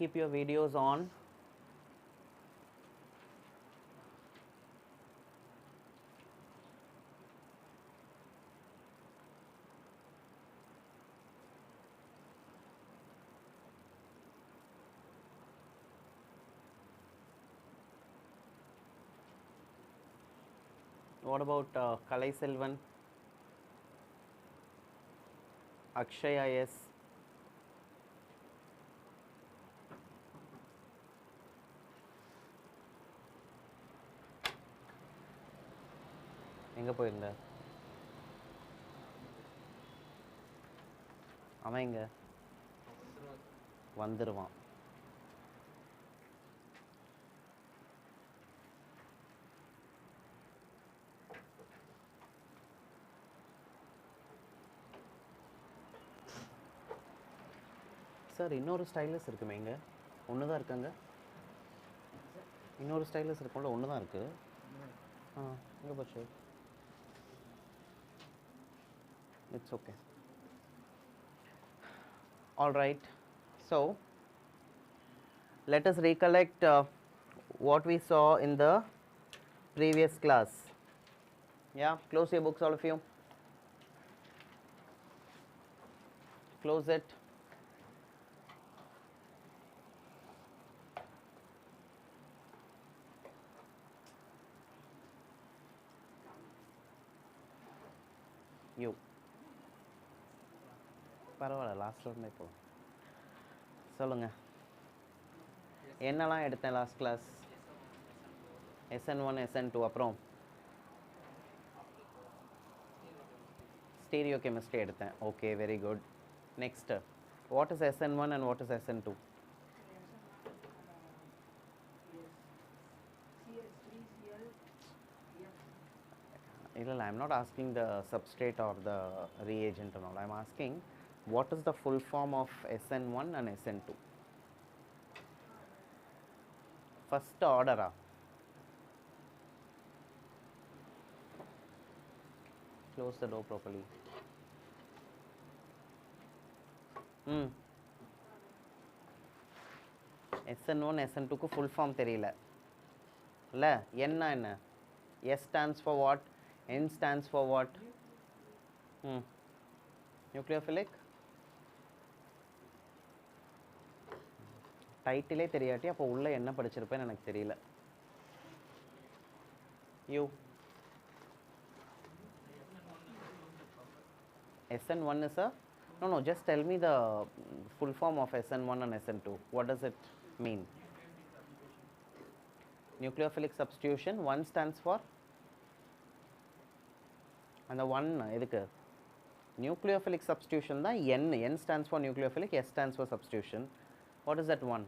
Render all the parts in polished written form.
keep your videos on. What about Kalai Selvan, Akshay IS? எங்கே போயிருந்த? அவன் எங்க வந்துடுவான். சார் இன்னொரு ஸ்டைலஸ் இருக்குமே இங்கே, ஒன்று தான் இருக்காங்க. இன்னொரு ஸ்டைலஸ் இருக்கும்ல, ஒன்று தான் இருக்குது. எங்கே போச்சு? It's okay. All right, so let us recollect what we saw in the previous class. Yeah, close your books, all of you. Close it. You. பரவாயில்ல, லாஸ்ட்டில் இருந்தே போகும். சொல்லுங்கள், என்னெல்லாம் எடுத்தேன் லாஸ்ட் கிளாஸ்? SN1 SN2, அப்புறம் ஸ்டீரியோ கெமிஸ்ட்ரி எடுத்தேன். Okay, very good. Next, what is SN1 and what is SN2? இல்லை, I am not asking the substrate or the reagent and all. I am asking what is the full form of SN1 and SN2? First order. Close the door properly. SN1 SN2 க்கு full form தெரியல இல்ல? என்ன? S stands for what? N stands for what? Nucleophilic. டைட்டிலே தெரியாட்டி அப்போ உள்ள என்ன படிச்சிருப்பேன்னு எனக்கு தெரியல. You. SN1 is a... No, just tell me the full form of SN1 and SN2. What does it mean? Nucleophilic substitution. 1 stands for... அந்த 1 எதுக்கு? Nucleophilic substitution தான் N. N stands for nucleophilic, S stands for substitution. What is that 1?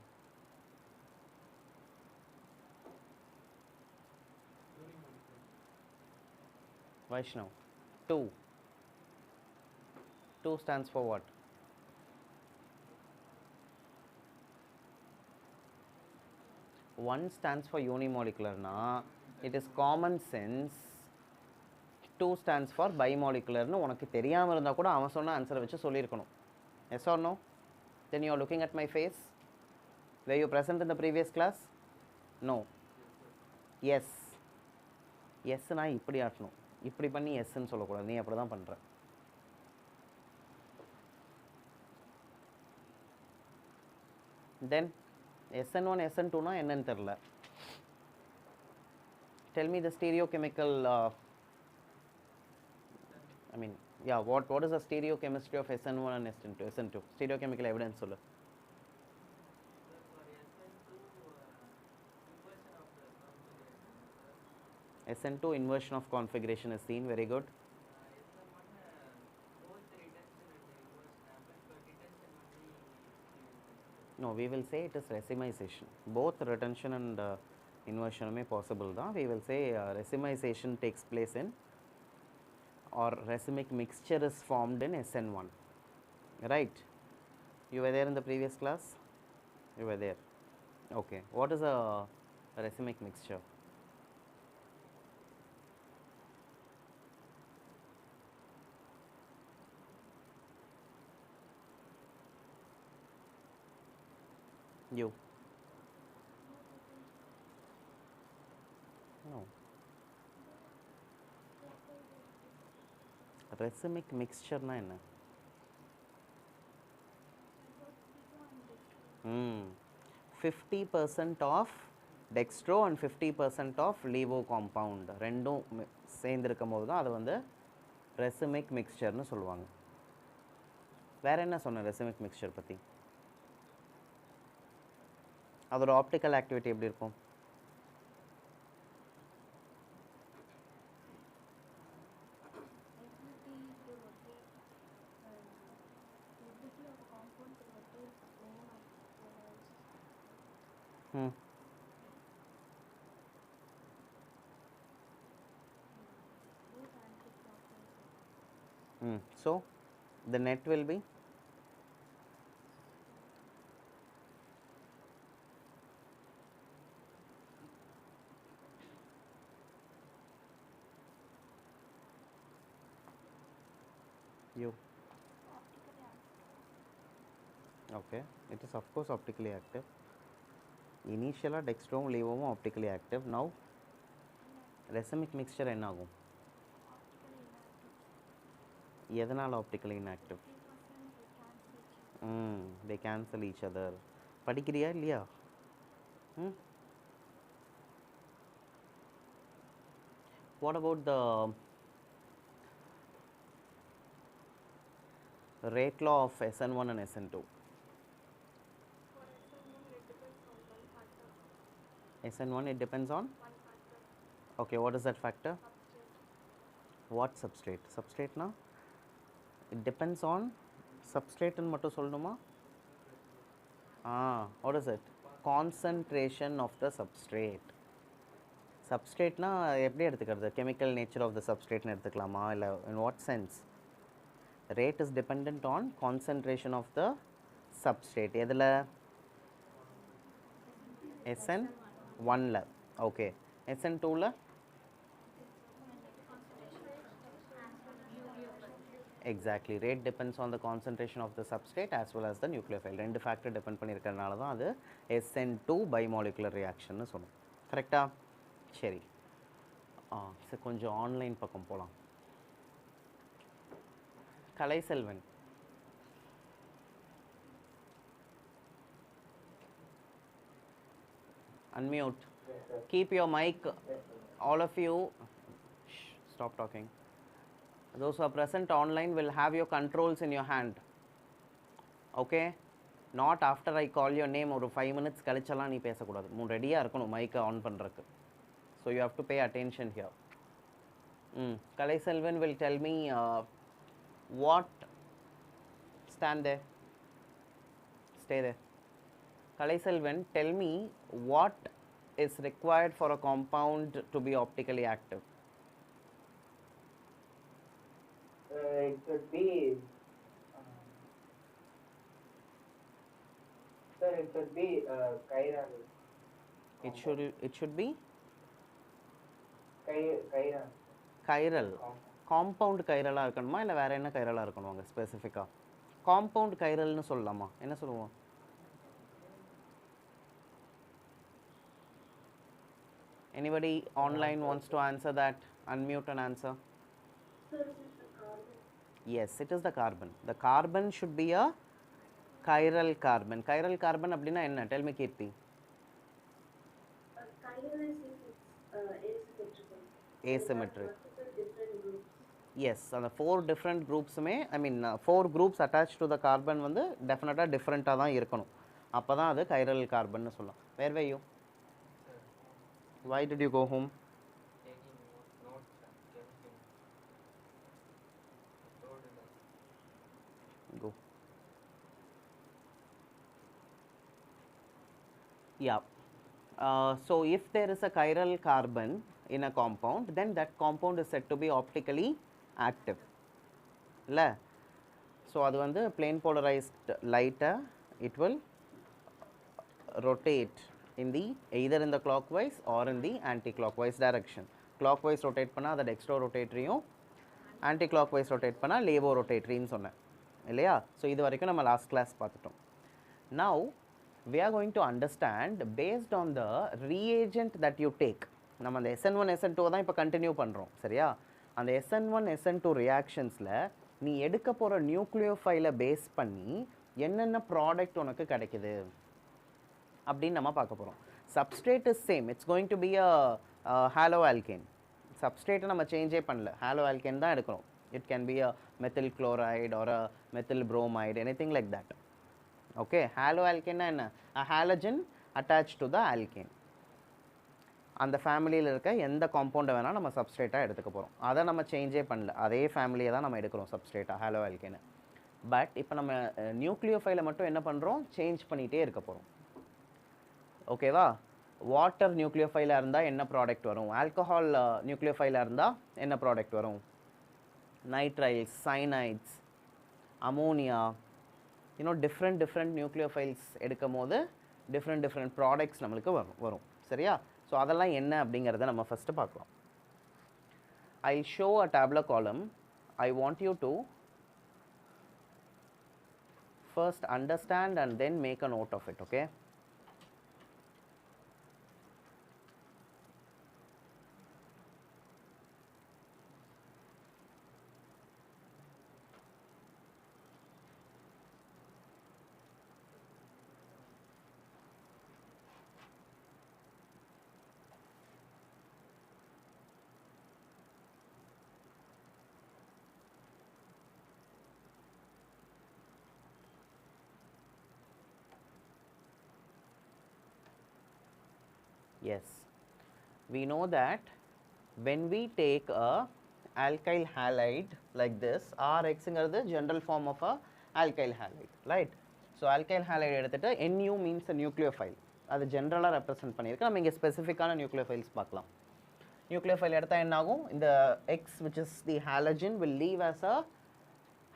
Vaishnav. 2. 2 stands for what? One stands for unimolecular na. It is common sense. 2 stands for bimolecular nu உனக்கு தெரியாம இருந்தா கூட அவன் சொன்ன ஆன்சரை வச்சு சொல்லியிருக்கணும். Yes or no? Then you are looking at my face. Were you present in the previous class? No. Yes. Yes na இப்படி ஆட்டணும். இப்படி பண்ணி yes ன்னு சொல்லக்கூடாது. நீ அப்படி தான் பண்ற. Then SN1 SN2 na என்னன்னு தெரியல. Tell me the stereochemical I mean, yeah, what is the stereochemistry of SN1 and SN2? Stereochemical evidence sollu. SN2 inversion of configuration is seen. Very good. No, we will say it is racemization. Both retention and inversion may possible da. We will say racemization takes place in, or racemic mixture is formed in SN1, right? You were there in the previous class? You were there. Okay, what is a racemic mixture? You. No. Racemic mixture na enna? 50% of dextro and 50% of levo compound ரெண்டும் சேர்ந்திருக்கும் போது தான் அது வந்து racemic mixtureனு சொல்லுவாங்க. வேற என்ன சொன்ன racemic mixture பத்தி? அதோட ஆப்டிக்கல் ஆக்டிவிட்டி எப்படி இருக்கும்? So the net will be you. Okay, it is of course optically active. Initially dextro levo optically active. Now racemic mixture என்ன ஆகும்? எதனால optically inactive? They cancel each other. படிக்கிறியா இல்லையா? What about the rate law of SN1 and SN2? SN1 it depends on? Okay, what is that factor? What substrate? Substrate na? It depends on substrate and mattu solnuma. What is it? Concentration of the substrate. Substrate na eppadi eduthukiradhu? Chemical nature of the substrate nu eduthukkalama illa in what sense? Rate is dependent on concentration of the substrate. Edula? SN1 la. Okay. SN2 la? Exactly. Rate depends on the concentration of the substrate as well as the nucleophile. ரெண்டு factor depend பண்ணியிருக்கிறதுனால தான் அது SN2 bimolecular reaction னு சொன்னோம். கரெக்டா? சரி. சரி கொஞ்சம் online பக்கம் போலாம். Kalaiselvan. Unmute. Keep your mic. All of you. Stop talking. Those who are present online will have your controls in your hand. Okay? Not after I call your name ஒரு 5 minutes கழிச்சலாம் நீ பேசக்கூடாது. ரெடியாக இருக்கணும் மைக்கை ஆன் பண்ணுறதுக்கு. So you have to pay attention here. Kalaiselvan will tell me what. Stand there. Stay there. Kalaiselvan, tell me what is required for a compound to be optically active. It should be, sir, it should be chiral. It should be Chiral. chiral. Compound chiral இருக்கணுமா இல்லை வேற என்ன chiral இருக்கணும் ஸ்பெசிஃபிக்காக? Compound கைரல்னு சொல்லலாமா? என்ன சொல்லுவோம்? Anybody online wants to answer that? Unmute and answer. Yes, it is the carbon. The carbon should be a chiral carbon. Chiral carbon அப்படினா என்ன? Tell me Kirti. Chiral is asymmetrical. Asymmetric. Different groups. Yes, அந்த 4 different groups May I mean 4 groups attached to the carbon வந்து definitely different தான் இருக்கணும். அப்பதான் அது chiral carbon னு சொல்லலாம். Where were you? Why did you go home? Go. Yeah. So if there is a chiral carbon in a compound, then that compound is said to be optically active. La. So அது வந்து plane polarized light it will rotate in the either in the clockwise or in the anti-clockwise direction. Clockwise rotate பண்ணா அது dextro rotatoryயும் anti-clockwise rotate பண்ணா levo rotatoryன்னு சொன்னேன் இல்லையா? So இது வரைக்கும் நம்ம லாஸ்ட் கிளாஸ் பார்த்துட்டோம். Now we are going to understand based on the reagent that you take. நம்ம அந்த SN1 SN2 தான் இப்போ கண்டினியூ பண்ணுறோம் சரியா. அந்த SN1 SN2 ரியாக்ஷன்ஸில் நீ எடுக்க போகிற நியூக்ளியோஃபைலை பேஸ் பண்ணி என்னென்ன ப்ராடக்ட் உனக்கு கிடைக்குது அப்படின்னு நம்ம பார்க்க போகிறோம். Substrate is same, it's going to be a halo alkane. சப்ஸ்ட்ரேட்டை நம்ம சேஞ்சே பண்ணல, ஹாலோ ஆல்கேன் தான் எடுக்கணும். It can be a methyl chloride or a methyl bromide, anything like that. Okay, halo ஆல்கேன்னா என்ன? A halogen attach to the alkane. அந்த ஃபேமிலியில் இருக்க எந்த காம்பவுண்டை வேணால் நம்ம சப்ஸ்ட்ரேட்டாக எடுத்துக்க போகிறோம். அதை நம்ம சேஞ்சே பண்ணல, அதே ஃபேமிலியை தான் நம்ம எடுக்கிறோம் சப்ஸ்ட்ரேட்டாக ஹாலோ ஆல்கேனு. பட் இப்போ நம்ம நியூக்ளியோஃபைலை மட்டும் என்ன பண்ணுறோம், சேஞ்ச் பண்ணிகிட்டே இருக்க போகிறோம். ஓகேவா? வாட்டர் நியூக்ளியோஃபைலாக இருந்தால் என்ன ப்ராடக்ட் வரும், ஆல்கஹால் நியூக்ளியோஃபைலாக இருந்தால் என்ன ப்ராடக்ட் வரும், நைட்ரைல்ஸ், சைனைட்ஸ், அமோனியா, இன்னும் டிஃப்ரெண்ட் நியூக்ளியோஃபைல்ஸ் எடுக்கும் போது டிஃப்ரெண்ட் ப்ராடக்ட்ஸ் நம்மளுக்கு வரும் சரியா. ஸோ அதெல்லாம் என்ன அப்படிங்கிறத நம்ம ஃபஸ்ட்டு பார்க்கலாம். I show a tabular column. I want you to first understand and then make a note of it. Okay, yes, we know that when we take a alkyl halide like this, Rx is the general form of a alkyl halide, right? So alkyl halide எடுத்துட்டு Nu means a nucleophile, அது ஜென்ரலாக represent பண்ணியிருக்கு. நம்ம இங்கே ஸ்பெசிஃபிக்கான nucleophiles பார்க்கலாம். Nucleophile எடுத்தால் என்ன ஆகும், இந்த X which is the halogen will leave as a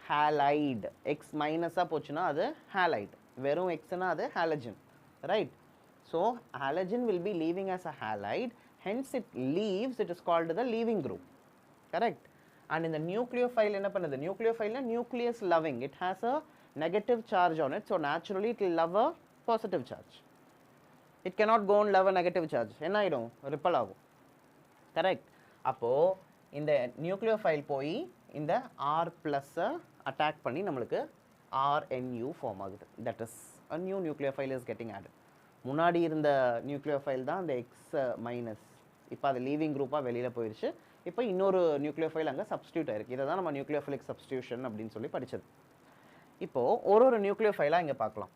halide. X மைனஸாக போச்சுன்னா அது halide, வெறும் Xனா அது halogen, right? So halogen will be leaving as a halide, hence it leaves, it is called the leaving group, correct? And in the nucleophile enna pannudhu, nucleophile na nucleus loving, it has a negative charge on it, so naturally it will love a positive charge. It cannot go and love a negative charge, enna aidum, repel agum, correct? Appo இந்த nucleophile போய் இந்த R plus attack பண்ணி நம்மளுக்கு RNU form ஆகுது. That is a new nucleophile is getting added. முன்னாடி இருந்த nucleophile தான் அந்த எக்ஸ் மைனஸ், இப்போ அது லீவிங் குரூப்பாக வெளியில் போயிடுச்சு. இப்போ இன்னொரு நியூக்ளியோஃபைல் அங்கே சப்ஸ்டியூட் ஆயிருக்கு. இதை தான் நம்ம நியூக்ளியோஃபைலிக் சப்ஸ்டியூஷன் அப்படின்னு சொல்லி படித்தது. இப்போது ஒரு நியூக்ளியோஃபைலாக இங்கே பார்க்கலாம்.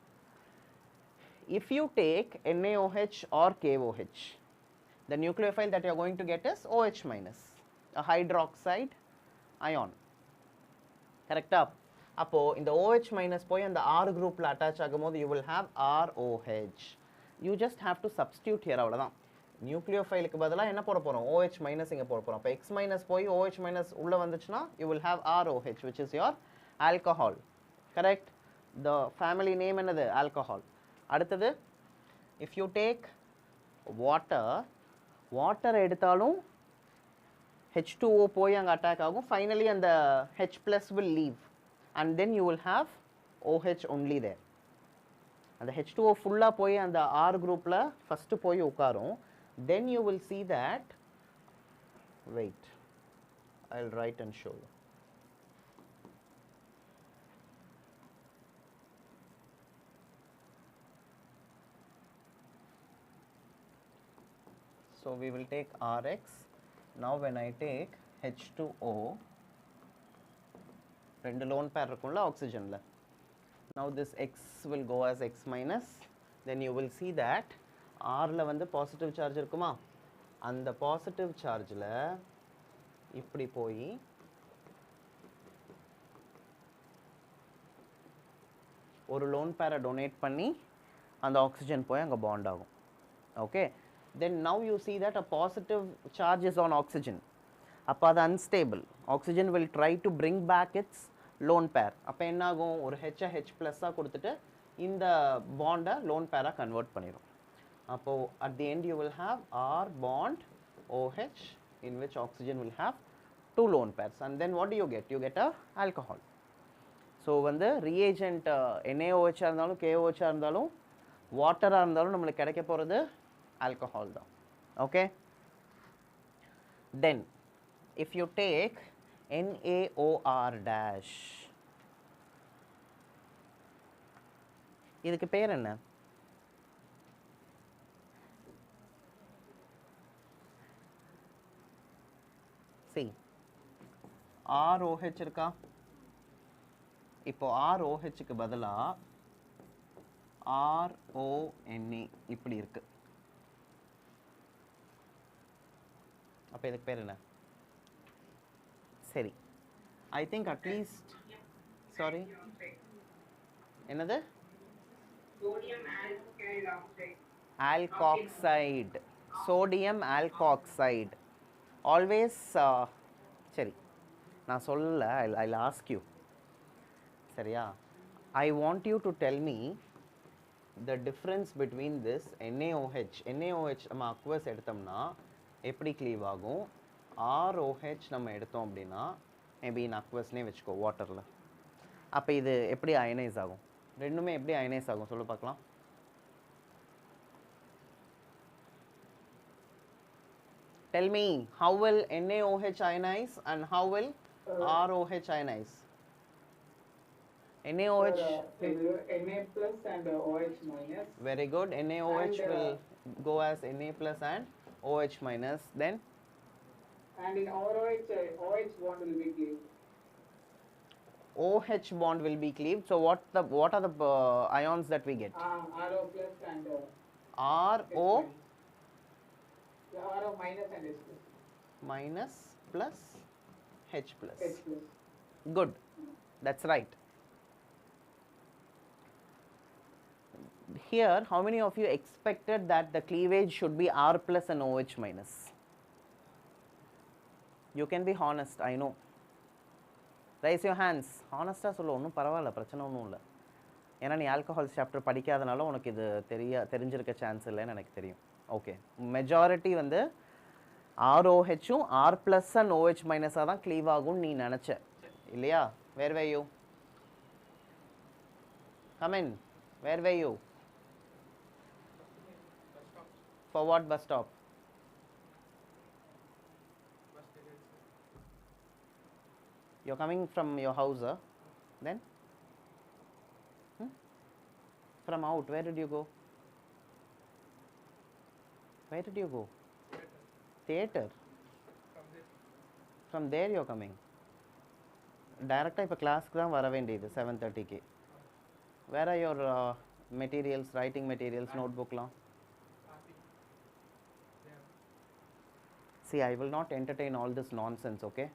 If you take NaOH or KOH, the nucleophile that you are going to get is OH minus, a hydroxide ion, கரெக்டாக? அப்போது இந்த OH minus போய் அந்த R குரூப்பில் அட்டாச் ஆகும்போது you will have ROH. You just have to substitute here, அவ்வளோதான். நியூக்ளியோஃபைலுக்கு பதிலாக என்ன போட போகிறோம், OH minus இங்கே போட போகிறோம். அப்போ X minus போய் OH minus உள்ளே வந்துச்சுன்னா you will have ROH, which is your alcohol, correct? The family name என்னது, alcohol. அடுத்தது if you take water எடுத்தாலும் H2O போய் அங்கே அட்டாக் ஆகும். ஃபைனலி அந்த H plus will leave and then you will have OH only there. அந்த H2O ஃபுல்லாக போய் அந்த R குரூப்பில் ஃபஸ்ட்டு போய் உட்காரும். then you will see that, wait, I'll write and show you. So we will take Rx. Now when I take H2O, ரெண்டு lone pair இருக்கும்ல ஆக்சிஜனில். Now this X will go as X minus. Then you will see that Rல வந்து positive charge இருக்குமா, அந்த positive சார்ஜில் இப்படி போய் ஒரு loan பேரை donate பண்ணி அந்த ஆக்சிஜன் போய் அங்கே பாண்ட் ஆகும். Okay, then now you see that a positive charge is on oxygen. அப்போ அது unstable. Oxygen will try to bring back its lone pair. அப்போ என்ன ஆகும், ஒரு H ப்ளஸ்ஸாக கொடுத்துட்டு இந்த பாண்டை லோன் பேராக கன்வெர்ட் பண்ணிடும். அப்போது at the end you will have R bond OH in which oxygen will have two lone pairs, and then what do you get? You get a alcohol. So வந்து reagent NaOH இருந்தாலும் KOH இருந்தாலும் வாட்டராக இருந்தாலும் நம்மளுக்கு கிடைக்க போகிறது alcohol தான். Okay, then if you take NaOR dash, இதுக்கு பேர் என்ன? சி ROH இருக்கா? இப்போ ROHக்கு பதிலாக RONA இப்படி இருக்கு. அப்போ இதுக்கு பேர் என்ன? சரி, ஐ திங்க் அட்லீஸ்ட், சாரி என்னது? Alkoxide, sodium alkoxide. ஆல்வேஸ் சரி, நான் சொல்லல, ஐ ஆஸ்க் யூ, சரியா? I want you to tell me the difference between this NaOH. NaOH நம்ம aqueous எடுத்தோம்னா எப்படி க்ளீவ் ஆகும், ROH நம்ம எடுத்தோம் அப்படின்னா மேபி in aqueousனே வச்சுக்கோ, வாட்டரில். அப்போ இது எப்படி அயனைஸ் ஆகும்? ரெண்டுமே எப்படி அயனைஸ் ஆகும் சொல்லு பார்க்கலாம். Tell me, how will NaOH ionize and how will ROH ionize? NaOH. Na plus and OH minus. Very good. NaOH And, will go as Na plus and OH minus. Then And in ROH, OH bond will be cleaved. OH bond will be cleaved. So what are the ions that we get? RO plus and RO RO minus and H plus. minus plus H plus. H plus. Good. That's right. Here, how many of you expected that the cleavage should be R plus and OH minus? You can be honest, I know. Raise your hands. Honest-ஆ சொல்ல, ஒன்றும் பரவாயில்ல, பிரச்சனை ஒன்றும் இல்லை. ஏன்னா நீ alcohol chapter படிக்காதனால உனக்கு இது தெரிஞ்சிருக்க சான்ஸ் இல்லைன்னு எனக்கு தெரியும். ஓகே, மெஜாரிட்டி வந்து ROHும் R plus and OH மைனஸாக தான் க்ளீவ் ஆகும்னு நீ நினச்ச இல்லையா? Where were you? Come in. Where were you? For what bus stop? You're coming from your house, then? From out, where did you go? Where did you go? Theater. From there you're coming. Directly இப்போ கிளாஸ்க்கு தான் வர வேண்டியது 7:30க்கு. Where are your materials, writing materials, notebookலாம்? See, I will not entertain all this nonsense, okay?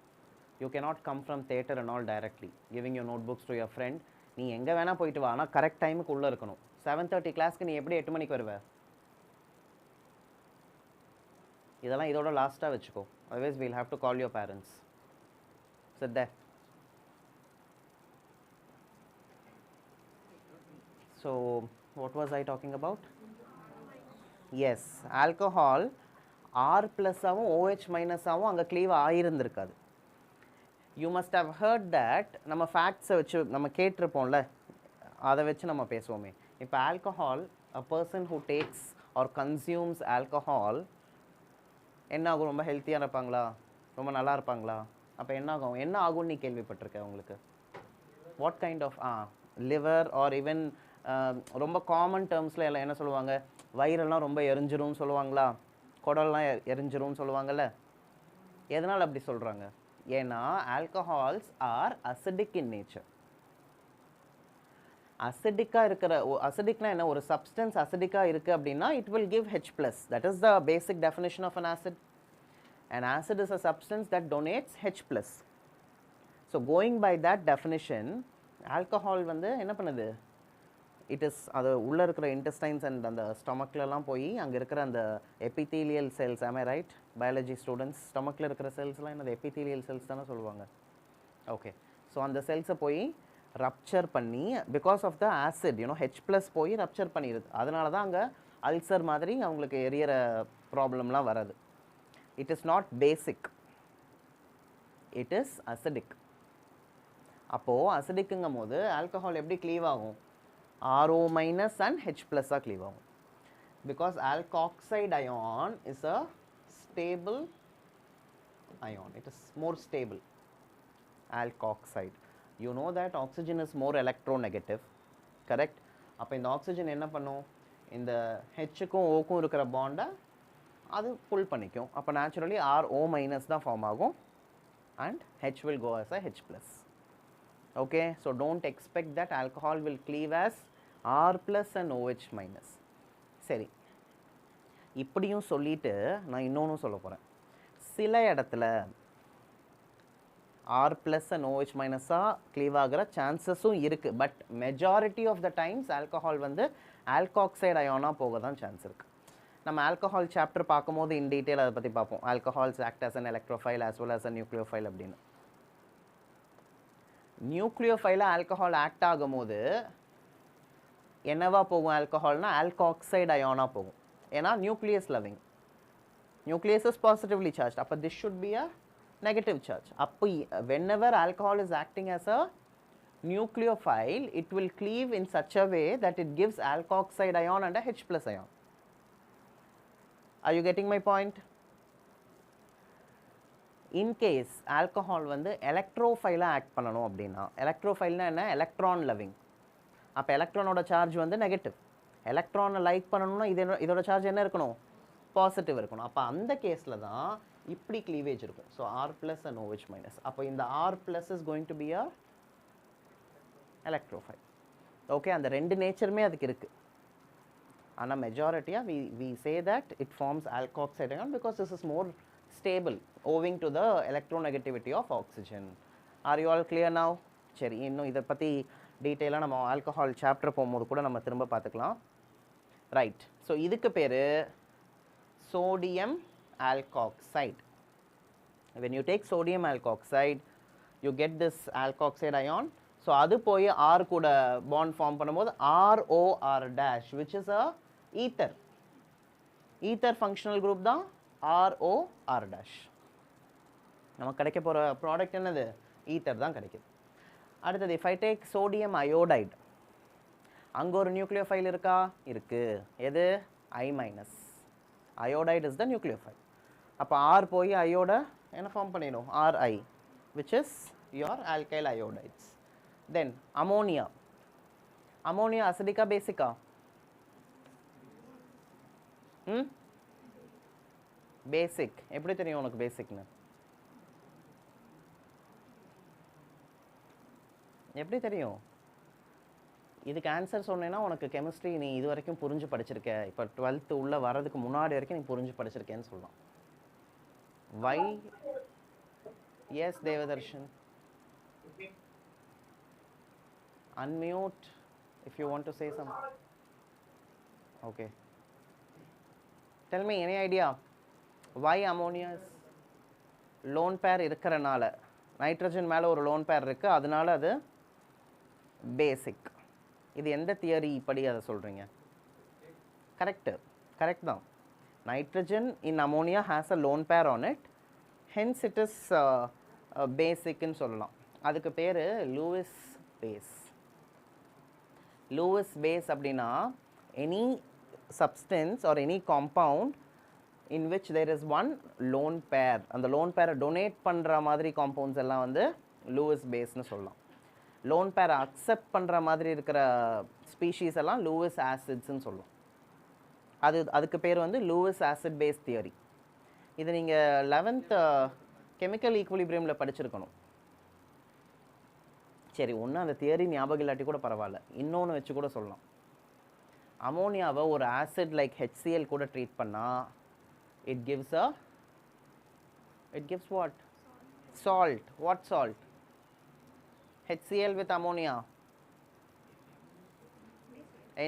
You cannot come from theater and all directly, giving your notebooks to your friend. நீ எங்கே வேணால் போயிட்டு வா, ஆனால் கரெக்ட் டைமுக்கு உள்ளே இருக்கணும். 7:30 கிளாஸ்க்கு நீ எப்படி 8 மணிக்கு வருவ? இதெல்லாம் இதோட லாஸ்ட்டாக வச்சுக்கோ. Otherwise, we'll have to call your parents. Sit there. So, what was I talking about? Yes, alcohol R plus ஆவும் OH minus ஆவும் அங்கே cleave ஆகியிருந்திருக்காது. You must have heard that நம்ம ஃபேக்ட்ஸை வச்சு நம்ம கேட்டிருப்போம்ல, அதை வச்சு நம்ம பேசுவோமே. இப்போ alcohol, a person who takes or consumes alcohol என்ன ஆகும்? ரொம்ப ஹெல்த்தியாக இருப்பாங்களா? ரொம்ப நல்லா இருப்பாங்களா? அப்போ என்ன ஆகும்னு நீ கேள்விப்பட்டிருக்க உங்களுக்கு? What kind of liver or even ரொம்ப காமன் டேர்ம்ஸில் எல்லாம் என்ன சொல்லுவாங்க? வயிறெல்லாம் ரொம்ப எரிஞ்சிரும்னு சொல்லுவாங்களா? குடல்லாம் எரிஞ்சிரும்னு சொல்லுவாங்கள்ல. எதனால் அப்படி சொல்கிறாங்க? ஏன்னா alcohols are acidic in nature. அசிடிக்காக இருக்கிற, அசிடிக்னா என்ன? ஒரு சப்ஸ்டன்ஸ் அசிடிக்காக இருக்குது அப்படின்னா it will give H plus. That is the basic definition of an acid. An acid is a substance that donates H plus. So going by that definition, alcohol வந்து என்ன பண்ணுது? இட் இஸ் அது உள்ளே இருக்கிற intestines and அந்த ஸ்டொமக்லலாம் போய் அங்கே இருக்கிற அந்த epithelial cells, am I right? Biology students, ஸ்டொமக்கில் இருக்கிற செல்ஸ்லாம் என்னது? எபித்தீலியல் செல்ஸ் தானே சொல்லுவாங்க. ஓகே, ஸோ அந்த செல்ஸை போய் ரப்சர் பண்ணி, because of the acid H plus போய் ரப்சர் பண்ணிடுது. அதனால தான் அங்கே அல்சர் மாதிரி அவங்களுக்கு எரியற ப்ராப்ளம்லாம் வராது. It is not basic, it is acidic. அப்போது அசிடிக்குங்கும் போது ஆல்கஹால் எப்படி க்ளீவ் ஆகும்? RO minus and H plus ah cleave ஆகும். Because alkoxide ion is a stable ion. It is more stable. Alkoxide. You know that oxygen is more electronegative. Correct? அப்போ இந்த oxygen என்ன பண்ணும், இந்த ஹெச்சுக்கும் ஓக்கும் இருக்கிற பாண்டை அது புல் பண்ணிக்கும். அப்போ நேச்சுரலி RO மைனஸ் தான் ஃபார்ம் ஆகும் and H will go as a H plus. Okay, so don't expect that alcohol will cleave as R plus and OH minus. சரி, இப்படியும் சொல்லிட்டு நான் இன்னொன்றும் சொல்ல போகிறேன். சில இடத்துல R plus and OH மைனஸாக cleave ஆகிற சான்சஸும் இருக்குது. But majority of the times alcohol வந்து ஆல்காக்சைடு அயோனாக போக தான் சான்ஸ் இருக்குது. நம்ம ஆல்கஹால் சாப்டர் பார்க்கும்போது இன் டீட்டெயில் அதை பற்றி பார்ப்போம். Alcohols act as an electrophile as well as a nucleophile அப்படின்னு. நியூக்ளியோஃபைல ஆல்கஹால் ஆக்ட் ஆகும்போது என்னவா போகும், ஆல்கஹால்னா ஆல்காக்சைடு அயோனாக போகும். ஏன்னா nucleus loving, nucleus is positively charge. அப்போ this should be a negative charge. அப்போ whenever alcohol is acting as a nucleophile, it will cleave in such a way that it gives alkoxide ion and a H plus ion. Are you getting my point? In case alcohol வந்து எலக்ட்ரோஃபைலாக act பண்ணணும் அப்படின்னா, எலக்ட்ரோஃபைல்னா என்ன, electron loving. அப்போ எலக்ட்ரானோட charge வந்து negative. எலக்ட்ரானை like பண்ணணும்னா இதோட charge என்ன இருக்கணும், பாசிட்டிவ் இருக்கணும். அப்போ அந்த கேஸில் தான் இப்படி க்ளீவேஜ் இருக்கும். So R plus and OH minus. அப்போ இந்த R plus is going to be a electrophile. Okay, அந்த ரெண்டு நேச்சருமே அதுக்கு இருக்குது. ஆனால் மெஜாரிட்டியாக we say that it forms alkoxide ion because this is more stable owing to the electronegativity of oxygen. Are you all clear now? சரி, இன்னும் இதை பற்றி டீட்டெயிலாக நம்ம ஆல்கஹால் சாப்டர் போகும்போது கூட நம்ம திரும்ப பார்த்துக்கலாம். ரைட், ஸோ இதுக்கு பேர் sodium alkoxide. When you take sodium alkoxide, you get this alkoxide ion. So அது போய் R கூட bond form பண்ணும்போது ROR dash, which is a ether. Ether functional group தான் ROR dash. நமக்கு கிடைக்க போகிற ப்ராடக்ட் என்னது, ஈத்தர் தான் கிடைக்குது. அடுத்தது, if I take sodium iodide, அங்கே ஒரு நியூக்ளியோஃபைல் இருக்கா, இருக்குது. எது, I minus. Iodide is the nucleophile. அப்போ R போய் ஐயோட என்ன ஃபார்ம் பண்ணிடும், RI, which is your alkyl iodides. Then ammonia. Ammonia acidica basica? Basic. எப்படி தெரியும் உனக்கு பேசிக்னு, எப்படி தெரியும்? இதுக்கு ஆன்சர் சொன்னேன்னா உனக்கு கெமிஸ்ட்ரி நீ இது வரைக்கும் புரிஞ்சு படிச்சிருக்க. இப்போ 12th உள்ளே வரதுக்கு முன்னாடி வரைக்கும் நீ புரிஞ்சு படிச்சிருக்கேன்னு சொல்லலாம். Why? Yes, Devadarshan. Unmute if you want to say something. Okay. Tell me, any idea why ammonia is lone pair இருக்கறனால, நைட்ரஜன் மேலே ஒரு lone pair இருக்குது, அதனால அது பேசிக். இது எந்த தியரி படி அதை சொல்கிறீங்க? கரெக்ட் தான். Nitrogen in ammonia has a lone pair on it, hence it is பேசிக்னு சொல்லலாம். அதுக்கு பேர் லூயிஸ் பேஸ். லூயிஸ் பேஸ் அப்படின்னா any substance or any compound in which there is one lone pair, அந்த லோன் பேரை டொனேட் பண்ணுற மாதிரி காம்பவுண்ட்ஸ் எல்லாம் வந்து லூயிஸ் பேஸ்னு சொல்லலாம். லோன் பேரை அக்செப்ட் பண்ணுற மாதிரி இருக்கிற ஸ்பீஷீஸ் எல்லாம் லூயிஸ் ஆசிட்ஸ்ன்னு சொல்லுவோம். அதுக்கு பேர் வந்து லூயிஸ் ஆசிட் பேஸ் தியரி. இது நீங்கள் 11th கெமிக்கல் ஈக்குவலிபிரியமில் படிச்சிருக்கணும். சரி, ஒன்று அந்த தியரி ஞாபகம் இல்லாட்டி கூட பரவாயில்ல, இன்னொன்று வச்சு கூட சொல்லலாம். அமோனியாவை ஒரு ஆசிட் லைக் HCl கூட ட்ரீட் பண்ணால் it gives what? Salt. What salt? HCl with ammonia,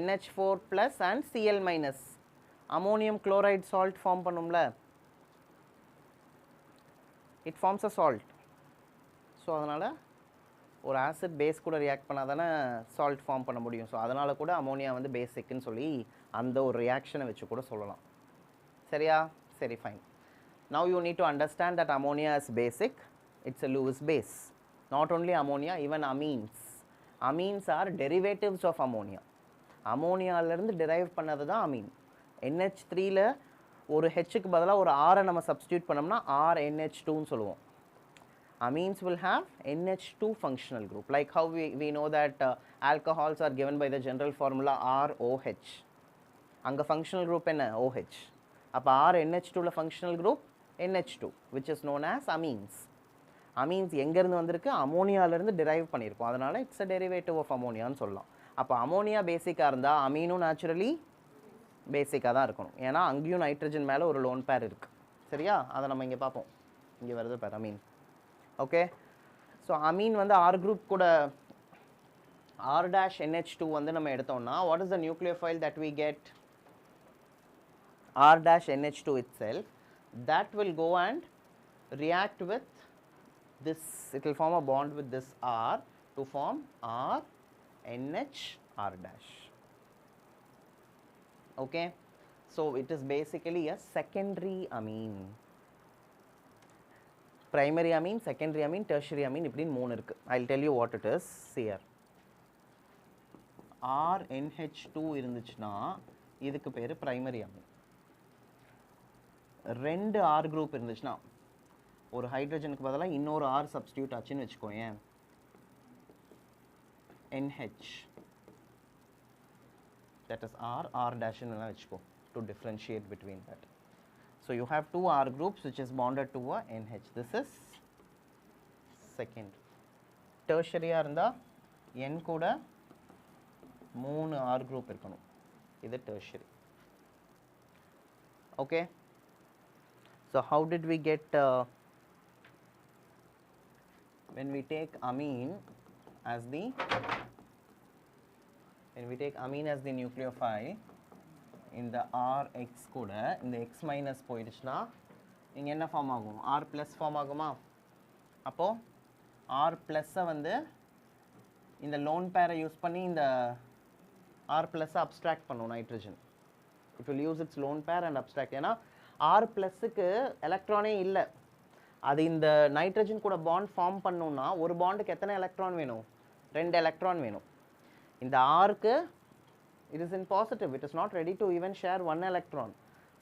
NH4 plus and Cl minus. Ammonium chloride salt form பண்ணும்ல, it forms a salt. So அதனால் ஒரு ஆசிட் பேஸ் கூட ரியாக்ட் பண்ணால் தானே சால்ட் ஃபார்ம் பண்ண முடியும். So அதனால் கூட அமோனியா வந்து பேசிக்னு சொல்லி அந்த ஒரு ரியாக்ஷனை வச்சு கூட சொல்லலாம். சரியா? சரி, fine. Now you need to understand that ammonia is basic. It's a Lewis base. Not only ammonia, even amines. Amines are derivatives of ammonia. அமோனியாவிலேருந்து டிரைவ் பண்ணது தான் அமீன். NH3ல ஒரு ஹெச்சுக்கு பதிலாக ஒரு ஆரை நம்ம சப்ஸ்டியூட் பண்ணோம்னா RNH2ன்னு சொல்லுவோம். Amines will have NH2 functional group, like how we know that alcohols are given by the general formula ROH. அங்கே functional group என்ன OH. அப்போ RNH2ல functional group NH2, which is known as amines. Amines எங்கேருந்து வந்திருக்கு? அமோனியாவிலேருந்து drive பண்ணியிருக்கோம். அதனால் it's a derivative of அமோனியான்னு சொல்லலாம். அப்போ ammonia பேசிக்காக இருந்தால் அமீனும் நேச்சுரலி பேசிக்காக தான் இருக்கணும். ஏன்னா அங்கேயும் நைட்ரஜன் மேலே ஒரு லோன் பேர் இருக்குது. சரியா? அதை நம்ம இங்கே பார்ப்போம். இங்கே வருது பேர் அமீன். ஓகே, ஸோ அமீன் வந்து R குரூப் கூட R-NH2 வந்து நம்ம எடுத்தோம்னா what is the nucleophile that we get? R-NH2 itself, that will go and react with this, it will form a bond with this R to form RNHR dash. Okay, so it is basically a secondary amine. Primary amine, secondary amine, tertiary amine, இப்படின்னு மூணு இருக்கு. I'll tell you what it is here. RNH2 இருந்துச்சுன்னா இதுக்கு பேர் primary amine. ரெண்டு R group இருந்துச்சுன்னா ஒரு ஹைட்ரஜனுக்கு பதிலாக இன்னொரு R சப்ஸ்டியூட் ஆச்சுன்னு வச்சுக்கோங்க, NH, that is R dash ன்னு வச்சுக்கோ, to differentiate between that. So you have two R groups which is bonded to a NH. This is second. Tertiary இருந்தா N கூட மூணு R group இருக்கணும். இது tertiary. Okay. So how did we get when we take amine as the nucleophile இந்த RX கூட இந்த X minus போயிடுச்சுன்னா இங்கே என்ன ஃபார்ம் ஆகும்? R ப்ளஸ் ஃபார்ம் ஆகுமா? அப்போது R ப்ளஸ்ஸை வந்து இந்த லோன் பேரை யூஸ் பண்ணி இந்த R ப்ளஸ்ஸை அப்ஸ்ட்ராக்ட் பண்ணும் nitrogen. It will use it's lone pair and abstract. ஏன்னா R ப்ளஸ்ஸுக்கு எலக்ட்ரானே இல்லை. அது இந்த நைட்ரஜன் கூட பாண்ட் ஃபார்ம் பண்ணணுன்னா ஒரு பாண்டுக்கு எத்தனை எலக்ட்ரான் வேணும்? 2 எலக்ட்ரான் வேணும். இந்த Rக்கு it is in positive, it is not ready to even share 1 electron.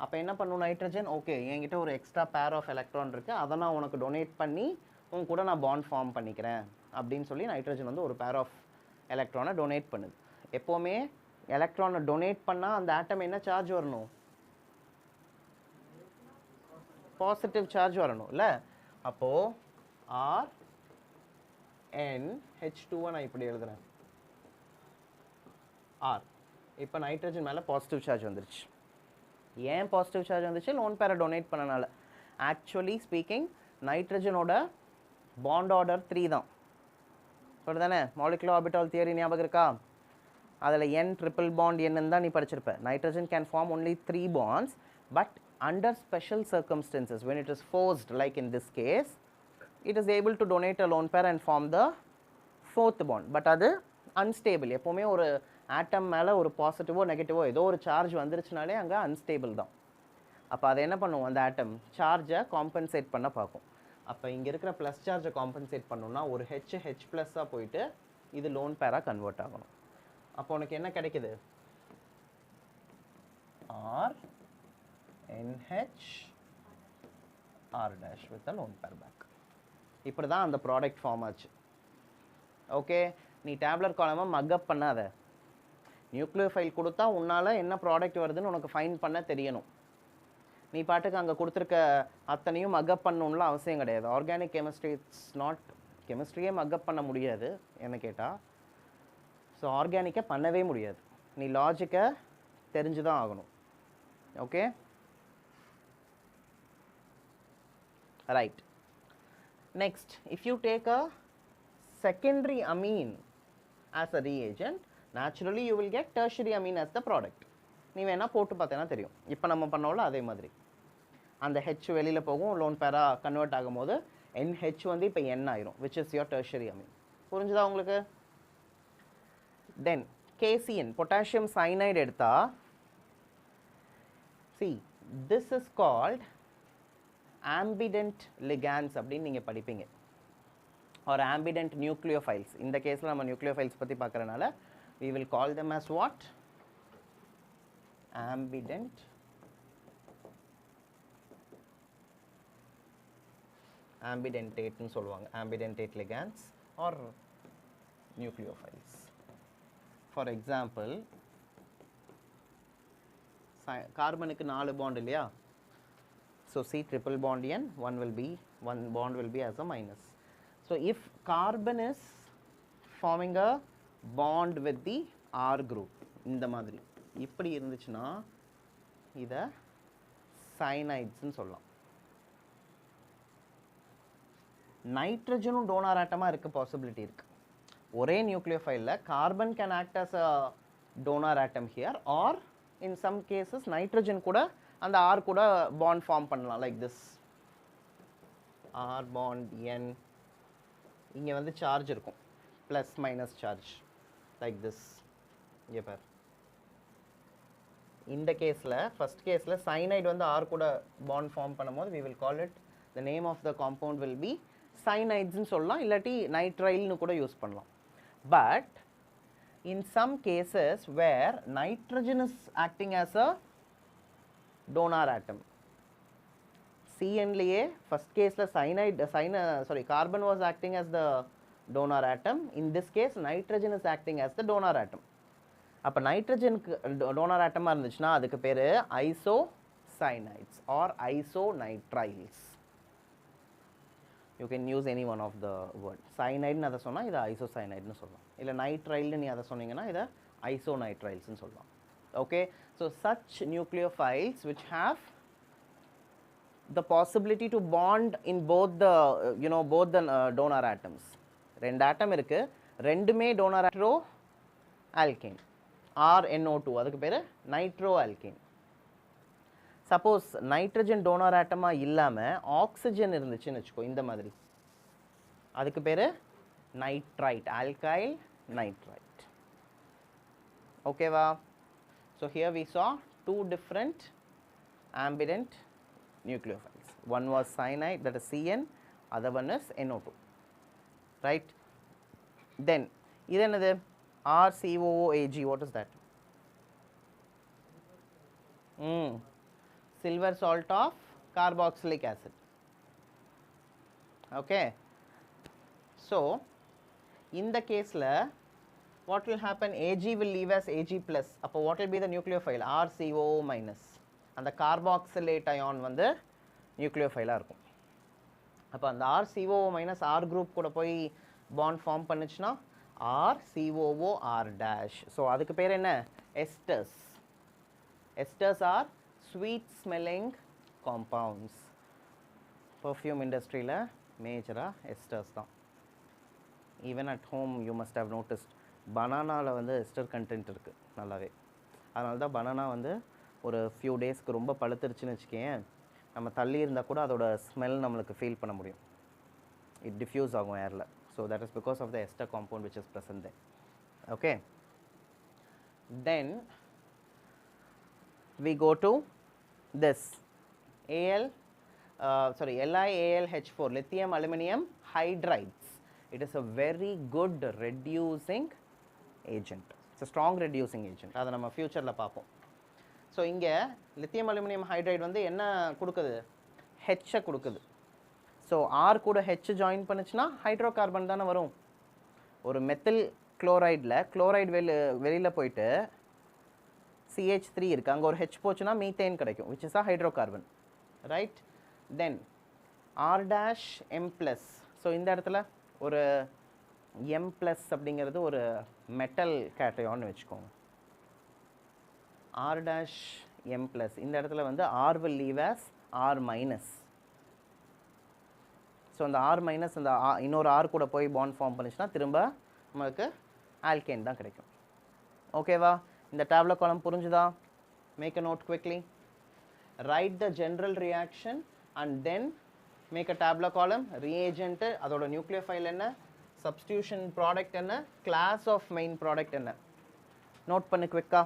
அப்போ என்ன பண்ணும் நைட்ரஜன்? ஓகே, என்கிட்ட ஒரு எக்ஸ்ட்ரா பேர் ஆஃப் எலக்ட்ரான் இருக்குது, அதை நான் உனக்கு டொனேட் பண்ணி உன் கூட நான் பாண்ட் ஃபார்ம் பண்ணிக்கிறேன் அப்படின்னு சொல்லி நைட்ரஜன் வந்து ஒரு பேர் ஆஃப் எலக்ட்ரானை டொனேட் பண்ணுது. எப்போவுமே எலக்ட்ரானை டொனேட் பண்ணால் அந்த ஆட்டம் என்ன சார்ஜ் வரணும்? பாசிட்டிவ் சார்ஜ் வரணும் இல்லை? அப்போது RNH2 நான் இப்படி எழுதுகிறேன் R. இப்போ நைட்ரஜன் மேலே பாசிட்டிவ் சார்ஜ் வந்துருச்சு. ஏன் பாசிட்டிவ் சார்ஜ் வந்துச்சு? லோன் பேரை டொனேட் பண்ணனால. ஆக்சுவலி ஸ்பீக்கிங் நைட்ரஜனோட பாண்ட் ஆர்டர் 3 தான். சொல்லு தானே? மாலிகுலர் ஆர்பிட்டால் தியரி ஞாபகம் இருக்கா? அதில் N ட்ரிபிள் பாண்ட் என்னன்னு தான் நீ படிச்சிருப்ப. Nitrogen can form only 3 bonds, but under special circumstances, when it is forced, like in this case, it is able to donate a lone pair and form the 4th bond. But அது unstable. எப்போவுமே ஒரு ஆட்டம் மேலே ஒரு பாசிட்டிவோ நெகட்டிவோ ஏதோ ஒரு charge வந்துருச்சுனாலே அங்கே unstable தான். அப்போ அதை என்ன பண்ணுவோம்? அந்த ஆட்டம் சார்ஜை காம்பன்சேட் பண்ண பார்க்கும். அப்போ இங்கே இருக்கிற ப்ளஸ் சார்ஜை காம்பன்சேட் பண்ணணும்னா ஒரு H ப்ளஸ்ஸாக போயிட்டு இது லோன் பேராக கன்வெர்ட் ஆகணும். அப்போ உனக்கு என்ன கிடைக்குது? RNH R dash with the lone pair back. இப்படி தான் அந்த ப்ராடக்ட் ஃபார்ம் ஆச்சு. ஓகே, நீ டேப்லெட் காலமாக மக்கப் பண்ணாத. நியூக்ளியோஃபைல் கொடுத்தா உன்னால் என்ன ப்ராடக்ட் வருதுன்னு உனக்கு ஃபைன் பண்ண தெரியணும். நீ பாட்டுக்கு அங்கே கொடுத்துருக்க அத்தனையும் மக்கப் பண்ணணும்லாம் அவசியம் கிடையாது. ஆர்கானிக் கெமிஸ்ட்ரி இட்ஸ் நாட், கெமிஸ்ட்ரியே மக்கப் பண்ண முடியாது என்ன கேட்டால். ஸோ ஆர்கானிக்கை பண்ணவே முடியாது. நீ லாஜிக்கை தெரிஞ்சு தான் ஆகணும். Okay, right. Next, if you take a secondary amine as a reagent, naturally you will get tertiary amine as the product. நீ வேணால் போட்டு பார்த்தேன்னா தெரியும். இப்போ நம்ம பண்ணோம்ல அதே மாதிரி அந்த H வெளியில் போகும், லோன் பேராக கன்வெர்ட் ஆகும்போது NH வந்து இப்போ N ஆயிரும், which is your tertiary amine. புரிஞ்சுதா உங்களுக்கு? Then KCN, potassium cyanide எடுத்தா, see, this is called ambident ligands அப்படின்னு நீங்கள் படிப்பீங்க, or ambident nucleophiles. இந்த கேஸில் நம்ம nucleophiles பற்றி பார்க்குறனால we will call them as what? ambident ambidentate னு சொல்லுவாங்க, ambidentate ligands or nucleophiles. For example, கார்பனுக்கு 4 bond இல்லையா? So C triple bond N, one bond will be as a minus. So if carbon is forming a bond with the R group, இந்த மாதிரி இப்படி இருந்துச்சுன்னா இத cyanides னு சொல்லலாம். நைட்ரஜனும் donor ஆட்டமா இருக்க பாசிபிலிட்டி இருக்கு. ஒரே நியூக்ளியோஃபைல்ல carbon can act as a donor atom here, or in some cases nitrogen கூட அந்த R கூட bond form பண்ணலாம், like this R bond N. இங்க வந்து சார்ஜ் இருக்கும், plus minus charge, like this. இங்க பார், இந்த கேஸ்ல ஃபர்ஸ்ட் கேஸ்ல cyanide வந்து R கூட bond form பண்ணும்போது we will call it, the name of the compound will be cyanides னு சொல்லலாம், இல்லாட்டி nitrile னு கூட யூஸ் பண்ணலாம். But in some cases where nitrogen is acting as a donor atom, CN liye first case la carbon was acting as the donor atom. In this case nitrogen is acting as the donor atom. அப்ப nitrogen donor atom இருந்துச்சுன்னா அதுக்கு பேரு isocyanides or isonitriles. You can use any one of the word. Cyanide னு அத சொன்னா இத isocyanide னு சொல்லலாம், இல்ல nitrile னு நீ அத சொன்னீங்கன்னா இத isonitriles னு சொல்லலாம். Okay, so such nucleophiles which have the possibility to bond in both the both the donor atoms. ரெண்டு ஆட்டம் இருக்கு, ரெண்டுமே donor nitro alkane RNO2, அதுக்கு பேரு nitro alkane. Suppose nitrogen donor ஆட்டமா இல்லாம ஆக்சிஜன் இருந்துச்சுன்னு வெச்சுக்கோ இந்த மாதிரி, அதுக்கு பேரு நைட்ரைட், ஆல்கைல் நைட்ரைட். ஓகேவா? So here we saw two different ambident nucleophiles. One was cyanide, that is CN, other one is NO2, right? Then இது என்னது? RCOOAG, what is that? Silver salt of carboxylic acid. Okay, so in the case la what will happen? Ag will leave as Ag plus. அப்போ what will be the nucleophile? RCOO minus. அந்த carboxylate ion வந்து nucleophile இருக்கும். அப்போ அந்த RCOO minus R group கூட போய் bond form பண்ணுச்சுன்னா RCOO R dash. So அதுக்கு பேர் என்ன? Esters. Esters are sweet smelling compounds. Perfume industry la major esters தான். Even at home you must have noticed banana la வந்து ester content இருக்கு நல்லாவே. அதனால தான் banana வந்து ஒரு few daysக்கு ரொம்ப பழுத்துருச்சுன்னு வெச்சுக்கேன், நம்ம தள்ளி இருந்தா கூட அதோட ஸ்மெல் நமக்கு ஃபீல் பண்ண முடியும். It diffuse ஆகும் airல. So that is because of the ester compound which is present there. Okay, then we go to this LiAlH4, lithium aluminum hydrides. It is a very good reducing agent. It's a strong reducing agent. அதை நம்ம ஃபியூச்சரில் பார்ப்போம். So இங்கே lithium aluminium hydride வந்து என்ன கொடுக்குது? ஹெச்சை கொடுக்குது. So R கூட ஹெச் ஜாயின் பண்ணுச்சுன்னா ஹைட்ரோ கார்பன் தானே வரும். ஒரு மெத்தில் குளோரைடில் குளோரைடு வெளியில் போயிட்டு CH3 இருக்கு, அங்கே ஒரு ஹெச் போச்சுன்னா மீத்தேன் கிடைக்கும், which is a hydrocarbon, right? Then R dash M plus. So இந்த இடத்துல ஒரு M plus அப்படிங்கிறது ஒரு மெட்டல் கேட்டையான்னு வச்சுக்கோங்க. R dash M plus இந்த இடத்துல வந்து R will leave as R minus. So அந்த R minus அந்த இன்னொரு R கூட போய் bond form பண்ணிச்சுன்னா திரும்ப நமக்கு ஆல்கேன் தான் கிடைக்கும். ஓகேவா? இந்த tabular column புரிஞ்சுதா? Make a note quickly. Write the general reaction and then make a tabular column. Reagent அதோட nucleophile என்ன, substitution product என்ன, class of main product என்ன. நோட் பண்ணு குவிக்கா.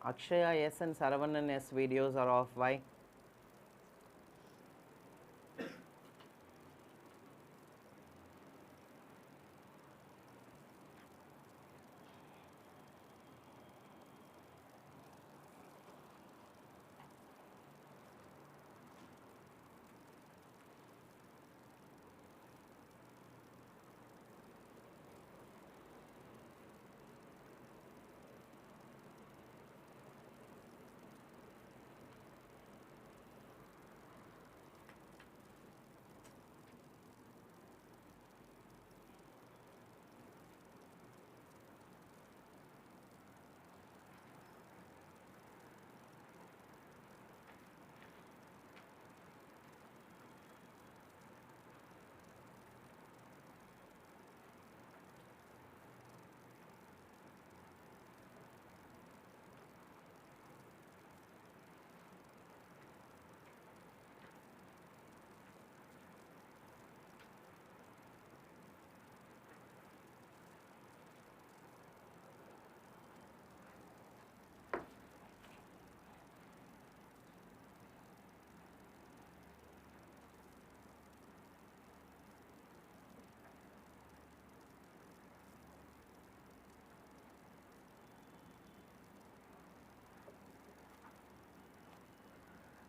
Akshaya S and Saravanan S videos are off. Why?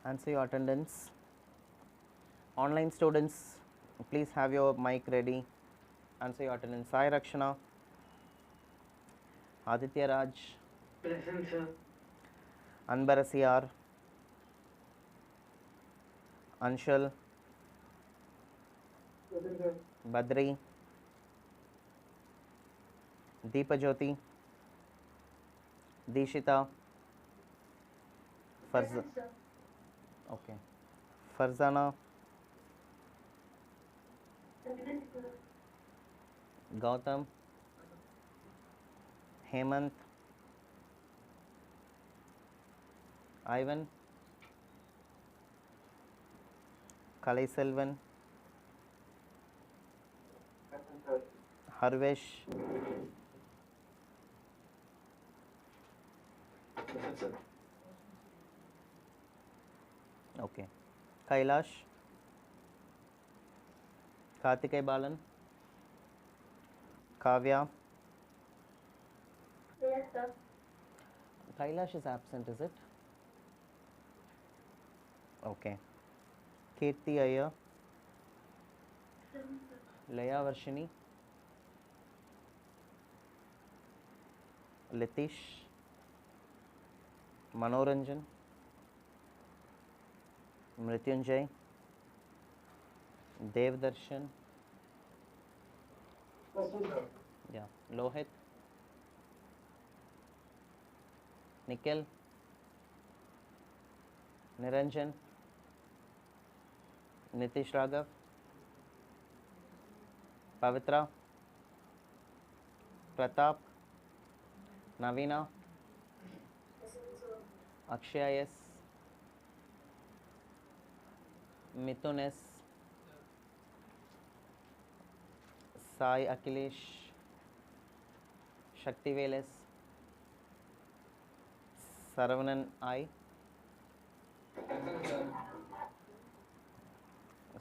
Answer your attendance. Online students, please have your mic ready. Answer your attendance. Sai Rakshana, Aditya Raj, Present, sir. Anbar CR, Anshul, Present, sir. Badri, Deepajyoti, Dishita, Present, sir. okay, Farzana, Present, sir. Gautam, Hemant, Ivan, Kalai Selvan, Present, sir. Harvesh, Present, sir. okay, Kailash, Karthikay Balan, Kavya. Yes, sir. Kailash is absent, is it? Okay. Kirti Iyer, Present, sir. Leya Varshini, Litish, Manoranjan, Mrityunjay, Devdarshan, Present, sir. yeah, Lohit, Nikhil, Niranjan, Nitish Raghav, Pavitra, Pratap, Navina, Present, sir. Akshaya S, Mithun S, Sai Akhilesh, Shaktivel S, Saravanan I, Present, sir.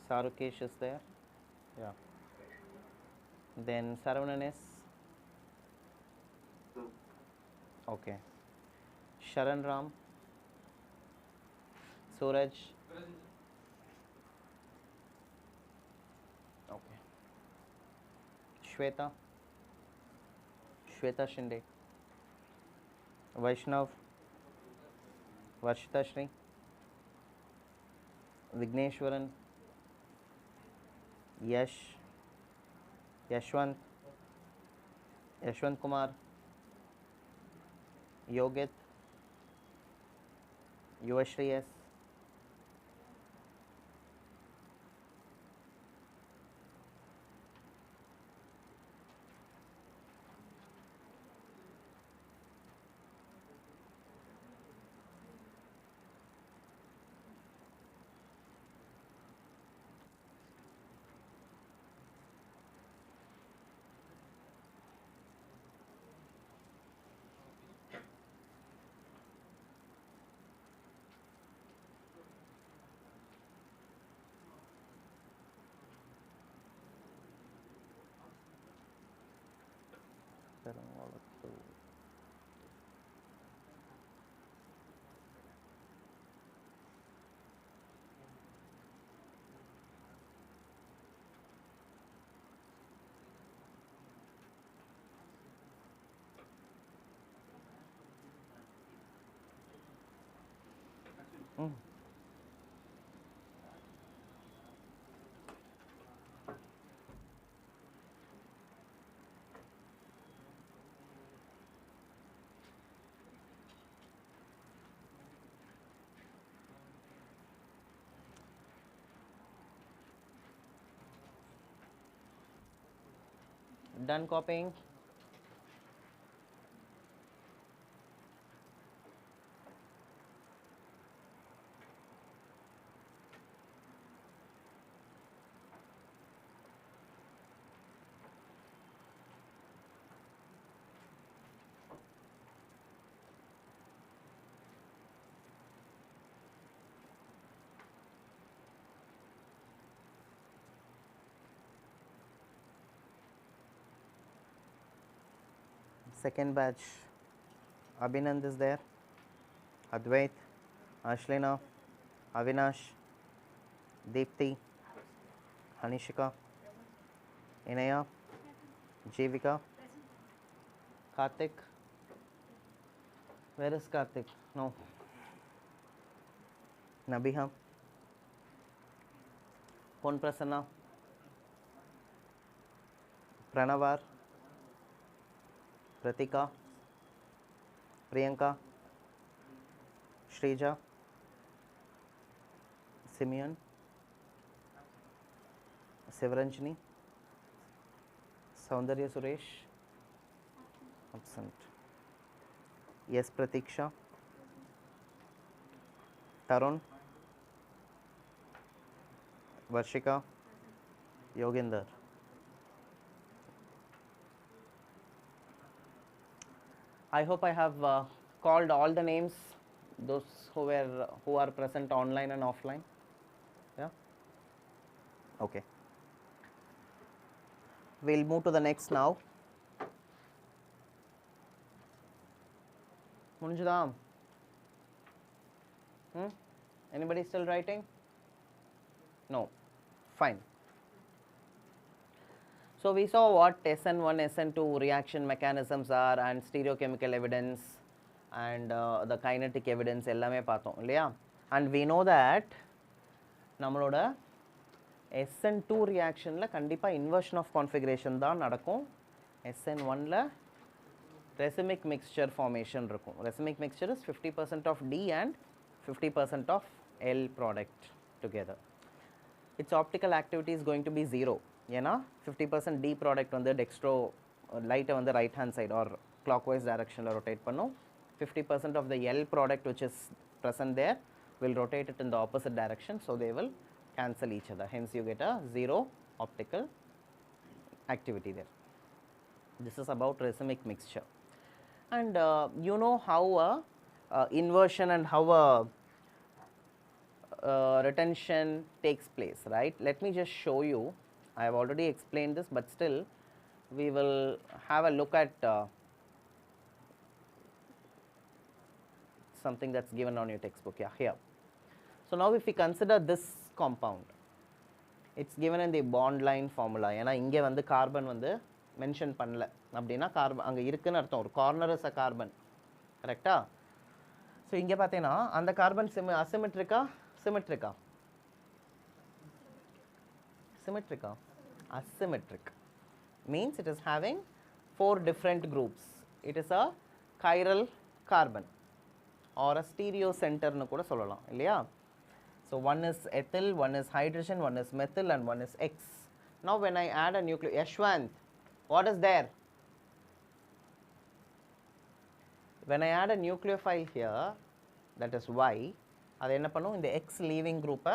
Sarukesh is there, yeah. Then Saravanan S, okay. Sharan Ram, Suraj, okay. Shweta, Shweta Shinde, Vaishnav, Varshita Shri, Vigneshwaran, Yash, Yashwant, Yashwant Kumar, Yogit, Yuvashri S, Perungalathur. Done copying. Second batch, Abhinand is there, Advait, Ashlina, Avinash, Deepthi, Hanishika, Inaya, Jivika, Karthik. Where is Karthik? No. Nabiha, Pon Prasanna, Pranavar, Pratika, Priyanka, Shrija, Simeon, Sivaranjani, Saundarya Suresh, absent. Yes, Pratiksha, Tarun, Varshika, Yoginder. I hope I have called all the names, those who are present online and offline. Yeah. Okay. We'll move to the next now. Munjadam. Anybody still writing? No. Fine. So we saw what SN1, SN2 reaction mechanisms are and stereochemical evidence and the kinetic evidence ellame paathom illaya. And we know that nammaloda SN2 reaction la kandipa inversion of configuration dhaan nadakum. SN1 la racemic mixture formation irukum. Racemic mixture is 50% of D and 50% of L product together. Its optical activity is going to be 0. ஏன்னா 50% D product வந்து dextro light on the right hand side or clockwise direction rotate பண்ணும். 50% of the L product which is present there will rotate it in the opposite direction, so they will cancel each other. Hence you get a 0 optical activity there. This is about racemic mixture. And you know how inversion and how retention takes place, right? Let me just show you. I have already explained this, but still we will have a look at something that's given on your textbook. Yeah, here. So now if we consider this compound, it's given in the bond line formula. ஏன்னா இங்கே வந்து carbon வந்து mention பண்ணல அப்படின்னா carbon அங்கே இருக்குன்னு அர்த்தம். ஒரு கார்னர் இஸ் அ கார்பன், கரெக்டா? ஸோ இங்கே பார்த்தீங்கன்னா அந்த carbon அசிமெட்ரிக்கா சிமெட்ரிக்கா? Symmetrica? Asymmetric means it is having 4 different groups. It is a chiral carbon or a stereo center nu kuda sollalam illaya. So one is ethyl, one is hydrogen, one is methyl and one is X. Now when I add a Ashwant, what is there? When I add a nucleophile here, that is Y, adu enna pannum in the X leaving group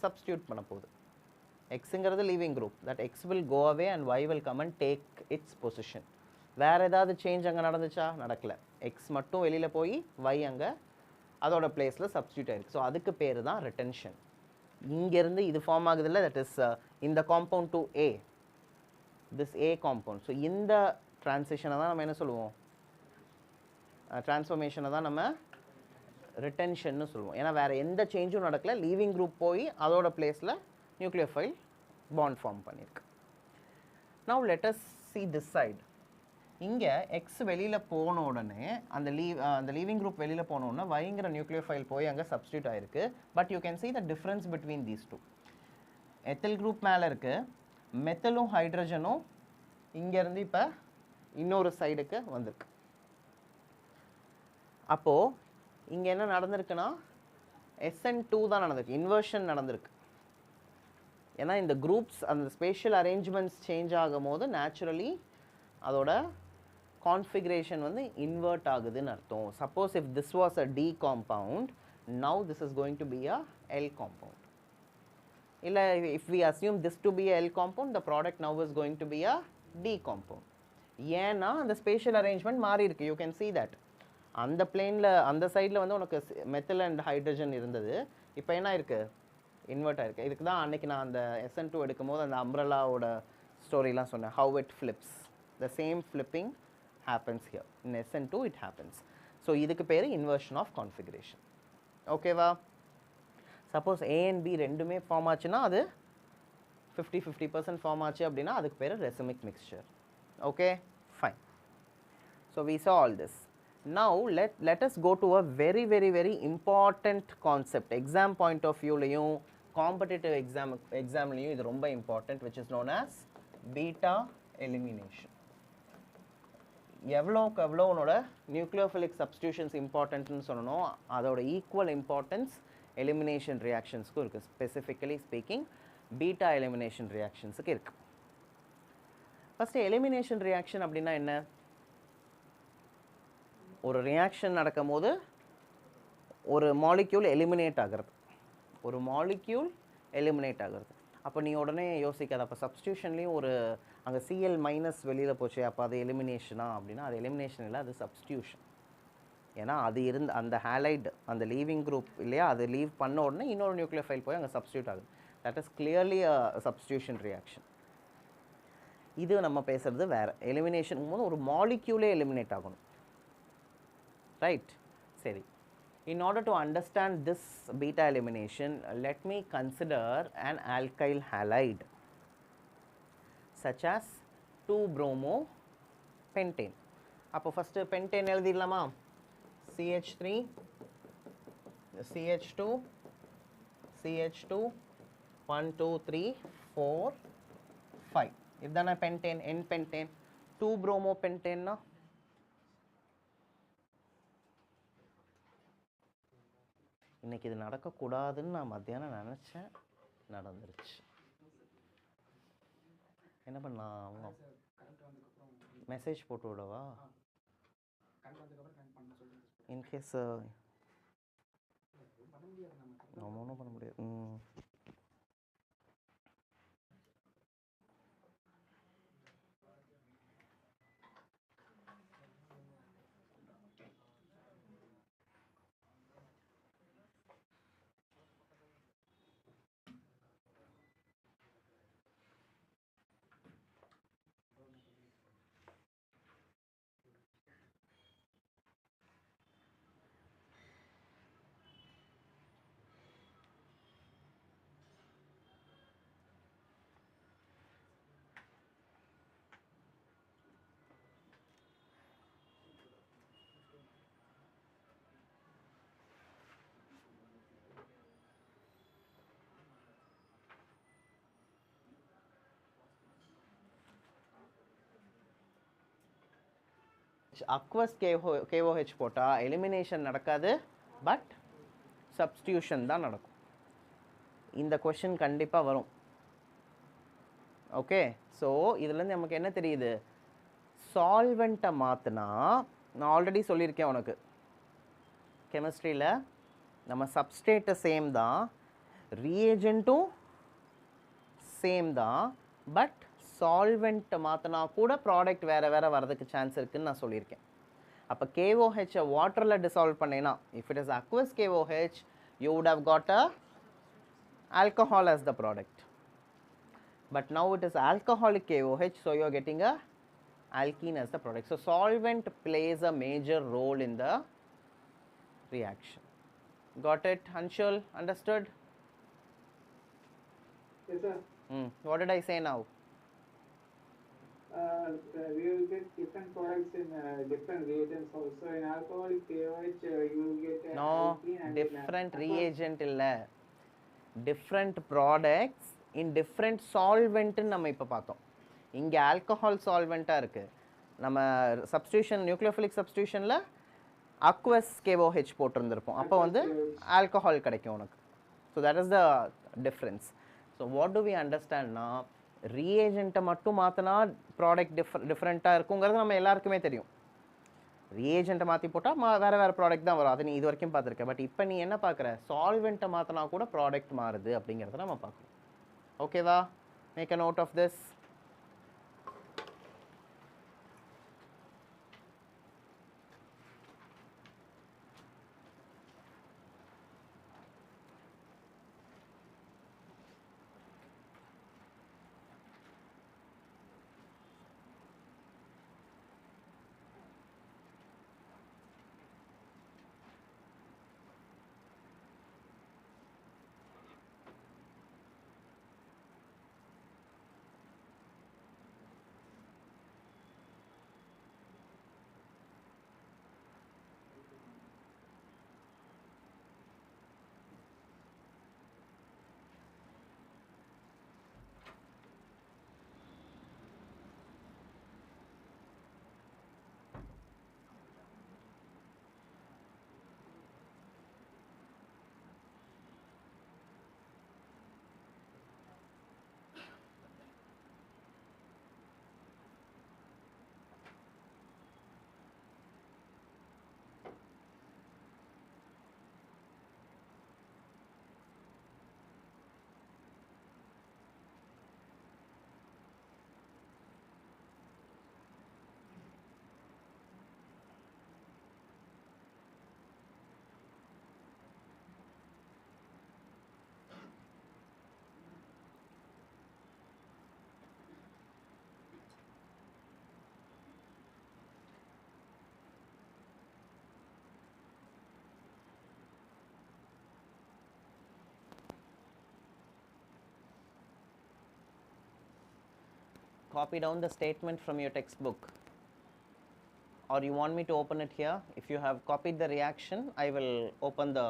substitute panna podu. X is leaving group, that X will go away and Y will come and take its position. வேற ஏதாவது change அங்கே நடந்துச்சா? நடக்கல. X மட்டும் வெளியில் போய் Y அங்கே அதோட பிளேஸில் சப்ஸ்டியூட் ஆயிருக்கு. ஸோ அதுக்கு பேர் தான் ரிட்டென்ஷன். இங்கேருந்து இது ஃபார்ம் ஆகுதில்ல, தட் இஸ் இந்த compound to A, this A compound. So இந்த ட்ரான்சிஷனை தான் நம்ம என்ன சொல்லுவோம், ட்ரான்ஸ்ஃபர்மேஷனை தான் நம்ம ரிட்டென்ஷன்னு சொல்லுவோம். ஏன்னா வேறு எந்த சேஞ்சும் நடக்கல, லீவிங் குரூப் போய் அதோட பிளேஸில் நியூக்ளியோஃபைல் பாண்ட் ஃபார்ம் பண்ணியிருக்கு. Now let us see this side. இங்கே எக்ஸ் வெளியில் போன உடனே அந்த லீவிங் குரூப் வெளியில் போன உடனே வைங்கிற நியூக்ளியோஃபைல் போய் அங்கே சப்ஸ்டியூட் ஆயிருக்கு. But you can see the difference between these two. Ethyl group மேலே இருக்குது, மெத்தலும் ஹைட்ரஜனும் இங்கேருந்து இப்போ இன்னொரு சைடுக்கு வந்திருக்கு. அப்போது இங்கே என்ன நடந்திருக்குன்னா SN2 தான் நடந்திருக்கு, இன்வர்ஷன் நடந்திருக்கு. ஏன்னா இந்த குரூப்ஸ் அந்த ஸ்பேஷியல் அரேஞ்ச்மெண்ட்ஸ் சேஞ்ச் ஆகும் போது நேச்சுரலி அதோட கான்ஃபிகரேஷன் வந்து இன்வெர்ட் ஆகுதுன்னு அர்த்தம். Suppose if this was a D compound, now this is going to be a L compound. இல்லை if we assume this to be a L compound, the product now is going to be a D compound. ஏன்னா அந்த spatial arrangement மாறி இருக்கு. You can see that. அந்த பிளேனில் அந்த சைடில் வந்து உனக்கு மெத்தில் அண்ட் ஹைட்ரஜன் இருந்தது, இப்போ என்ன இருக்குது, இன்வெர்ட் ஆயிருக்கு. இதுக்கு தான் அன்றைக்கி நான் அந்த SN2 எடுக்கும் போது அந்த அம்ப்ரலாவோட ஸ்டோரிலாம் சொன்னேன். how it flips, the same flipping happens here. In SN2 it happens. So இதுக்கு பேர் inversion of configuration. ஓகேவா? சப்போஸ் A and B ரெண்டுமே ஃபார்ம் ஆச்சுன்னா அது 50-50% ஃபார்ம் ஆச்சு அப்படின்னா அதுக்கு பேர் racemic mixture. Okay, fine. So we saw all this. Now let us go to a very important concept. Exam point of view லையும் competitive எக்ஸாம்லையும் இது ரொம்ப important, which is known as beta elimination. எவ்வளோக்கு எவ்வளோ உன்னோட நியூக்ளியோஃபிலிக் சப்ஸ்டியூஷன்ஸ் இம்பார்ட்டன்ட்னு சொல்லணும், அதோட equal importance elimination ரியாக்ஷன்ஸுக்கும் இருக்குது. Specifically speaking beta elimination ரியாக்ஷன்ஸுக்கு இருக்குது. ஃபஸ்ட்டு எலிமினேஷன் ரியாக்ஷன் அப்படின்னா என்ன? ஒரு ரியாக்ஷன் நடக்கும் போது ஒரு மாலிக்யூல் எலிமினேட் ஆகிறது, ஒரு மாலிக்யூல் எலிமினேட் ஆகிறது. அப்போ நீ உடனே யோசிக்காத, அப்போ சப்ஸ்டியூஷன்லேயும் ஒரு அங்கே Cl மைனஸ் வெளியில் போச்சு, அப்போ அது எலிமினேஷனா அப்படின்னா அது எலிமினேஷன் இல்லை, அது சப்ஸ்டியூஷன். ஏன்னா அது அந்த ஹேலைடு அந்த லீவிங் குரூப் இல்லையா, அது லீவ் பண்ண உடனே இன்னொரு நியூக்ளியோஃபைல் போய் அங்கே சப்ஸ்டியூட் ஆகுது. That is clearly a substitution reaction. இது நம்ம பேசுகிறது வேறு. எலிமினேஷன் போது ஒரு மாலிக்யூலே எலிமினேட் ஆகணும், ரைட்? சரி, in order to understand this beta elimination, let me consider an alkyl halide such as 2-bromopentane. அப்போ first pentane எழுதிடலாமா? CH3 CH2 CH2 1 2 3 4 5. இதுதானே பென்டேன், என் பென்டேன். 2-bromopentane இன்றைக்கி இது நடக்கக்கூடாதுன்னு நான் மத்தியானம் நினச்சேன், நடந்துருச்சு. என்ன பண்ணலாம், அவங்க மெசேஜ் போட்டு விடவா? இன்கேஸ் நம்ம ஒன்றும் பண்ண முடியாது. அக்வஸ் KOH போட்டால் எலிமினேஷன் நடக்காது, பட் சப்ஸ்டியூஷன் தான் நடக்கும். இந்த கொஷின் கண்டிப்பாக வரும். ஓகே, ஸோ இதுலேருந்து நமக்கு என்ன தெரியுது, சால்வெண்ட்டை மாற்றினா, நான் ஆல்ரெடி சொல்லியிருக்கேன் உனக்கு கெமிஸ்ட்ரியில் நம்ம சப்ஸ்ட்ரேட்டை சேம் தான், ரியேஜென்ட்டும் சேம் தான், பட் சால்வெண்ட்டை மாற்றினா கூட ப்ராடக்ட் வேறு வேறு வரதுக்கு சான்ஸ் இருக்குதுன்னு நான் சொல்லியிருக்கேன். அப்போ KOH வாட்டரில் டிசால்வ் பண்ணேன்னா, if it is aqueous KOH, you would have got a alcohol as the product. But now it is alcoholic KOH, so you are getting a alkene as the product. So solvent plays a major role in the reaction. Got it, Anshul? Understood? Yes, sir. What did I say now? We will get different products in different reagents also. In alcoholic KOH, you will get No, alkene and different reagent illa. Different products in different solvent நம்ம இப்போ பார்த்தோம். இங்கே alcohol சால்வெண்ட்டாக இருக்குது. நம்ம substitution nucleophilic சப்ஸ்டியூஷனில் aqueous KOH போட்டிருந்திருப்போம். அப்போ வந்து ஆல்கஹால் கிடைக்கும் உனக்கு. So that is the difference. So what do we அண்டர்ஸ்டாண்ட்னா ரீஏஜெண்ட்டை மட்டும் மாற்றினா ப்ராடக்ட் டிஃப்ரெண்ட்டாக இருக்குங்கிறது நம்ம எல்லாருக்குமே தெரியும். ரீஏஜெண்ட்டை மாற்றி போட்டால் வேறு ப்ராடக்ட் தான் வரும். அதை நீ இது வரைக்கும் பார்த்துருக்க. பட் இப்போ நீ என்ன பார்க்குற, சால்வெண்ட்டை மாற்றினா கூட ப்ராடக்ட் மாறுது அப்படிங்கிறத நம்ம பார்க்கணும். ஓகேவா? Make a note of this. Copy down the statement from your textbook, or you want me to open it here? If you have copied the reaction, I will open the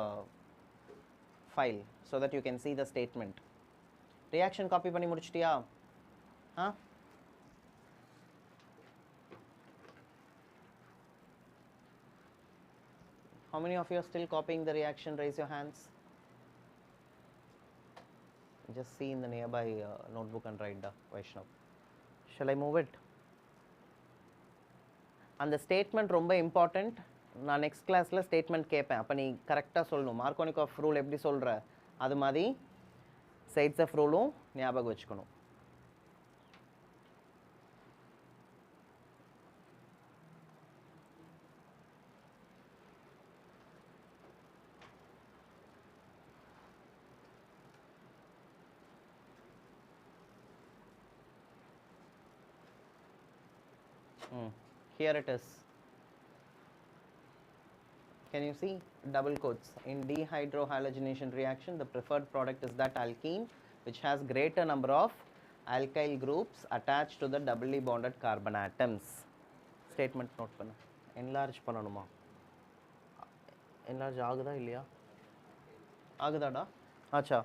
file so that you can see the statement. Reaction copy பண்ணி முடிச்சிட்டியா? How many of you are still copying the reaction? Raise your hands. Just see in the nearby notebook and write the Vaishnav. Shall I move it? அந்த statement ரொம்ப important. நான் next கிளாஸில் statement கேட்பேன். அப்போ நீ கரெக்டாக சொல்லணும். மார்க்கோனிகாஃப் ரூல் எப்படி சொல்கிற அது மாதிரி சைட்ஸ் ஆஃப் ரூலும் ஞாபகம் வச்சுக்கணும். Here it is. Can you see double quotes? In dehydrohalogenation reaction, the preferred product is that alkene which has greater number of alkyl groups attached to the doubly bonded carbon atoms. Statement note பண்ணு. Enlarge பண்ணணுமா? Enlarge ஆகுதா இல்லையா? ஆகுதாடா? ஆச்சா.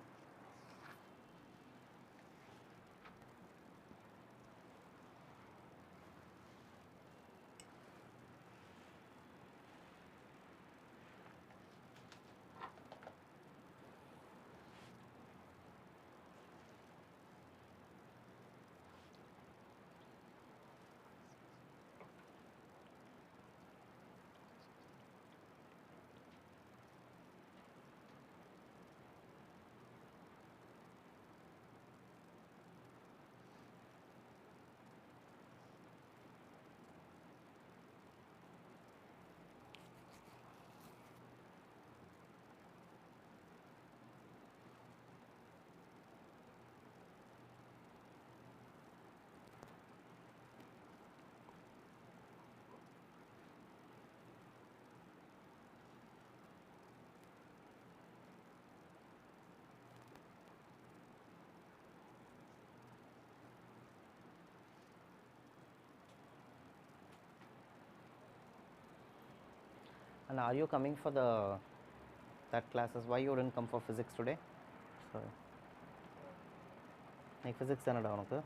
And are you coming for that classes? Why you didn't come for physics today? Sorry. Like physics தானடா உனக்கு?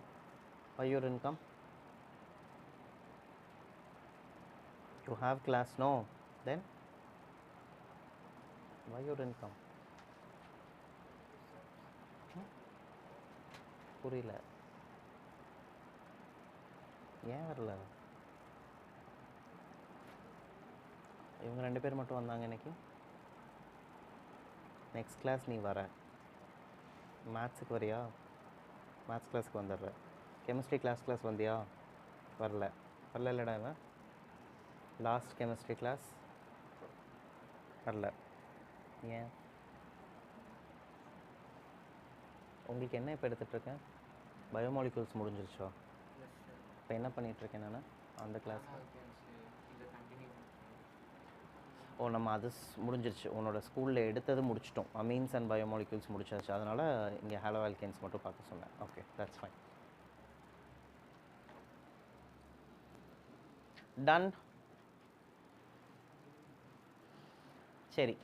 Why you didn't come? You have class, no? Then why you didn't come? புரியல. ஏன் வரல? இவங்க 2 பேர் மட்டும் வந்தாங்க இன்னைக்கு. நெக்ஸ்ட் கிளாஸ் நீ வர. மேத்ஸுக்கு வரியா? மேத்ஸ் கிளாஸ்க்கு வந்துடுற. கெமிஸ்ட்ரி கிளாஸ் வந்தியா? வரல இல்லைடா இவன். லாஸ்ட் கெமிஸ்ட்ரி கிளாஸ் வரல. ஏன்? உங்களுக்கு என்ன இப்போ எடுத்துகிட்ருக்கேன்? பயோமாலிகுல்ஸ் முடிஞ்சிருச்சோ? இப்போ என்ன பண்ணிகிட்ருக்கேன் நான் அந்த கிளாஸ்? ஓ, நம்ம அது முடிஞ்சிருச்சு. உன்னோட ஸ்கூலில் எடுத்தது முடிச்சிட்டோம். அமீன்ஸ் அண்ட் பயோமாலிகுல்ஸ் முடிச்சாச்சு. அதனால் இங்கே ஹாலோ ஆல்கேன்ஸ் மட்டும் பார்க்க சொன்னேன். Okay, that's fine. டன். சரி,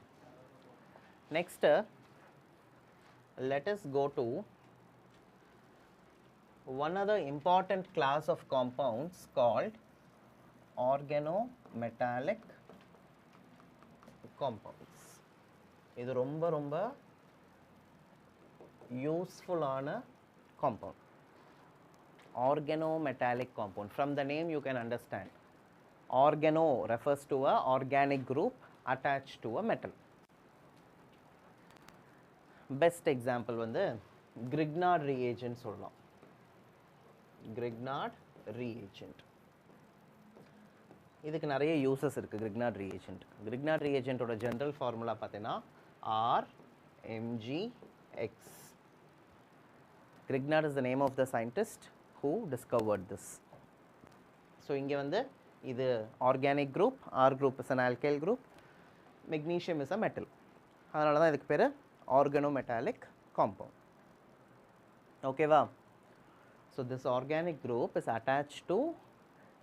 next let us go to one other important class of compounds called organometallic compounds. இது ரொம்ப useful-ஆன compound. Organometallic compound. From the name you can understand. Organo refers to a organic group attached to a metal. Best example வந்து Grignard reagent சொல்லலாம். Grignard reagent. இதுக்கு நிறைய uses இருக்கு. Grignard reagent. Grignard reagent ஓட general formula பார்த்தீங்கன்னா RMgX. Grignard is the name of the scientist who discovered this. So இங்க வந்து இது organic group, R group is an alkyl group, magnesium is a metal. அதனால தான் இதுக்கு பேரு organometallic compound. Okay va? So this organic group is attached to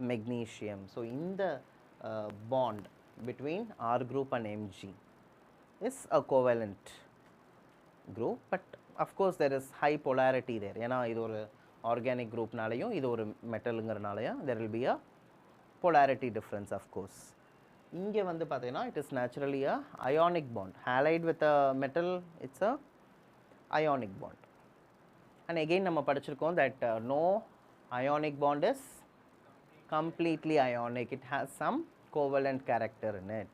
magnesium. So in the bond between R group and Mg is a covalent group, but of course there is high polarity there. ஏன்னா இது ஒரு organic group நாலையும் இது ஒரு metalங்கிறனாலையும் there will be a polarity difference of course. இங்கே வந்து பார்த்தீங்கன்னா it is naturally a ionic bond. Halide with a metal, it's a ionic bond. And again நம்ம படிச்சிருக்கோம் that no ionic bond is completely ionic. It has some covalent character in it.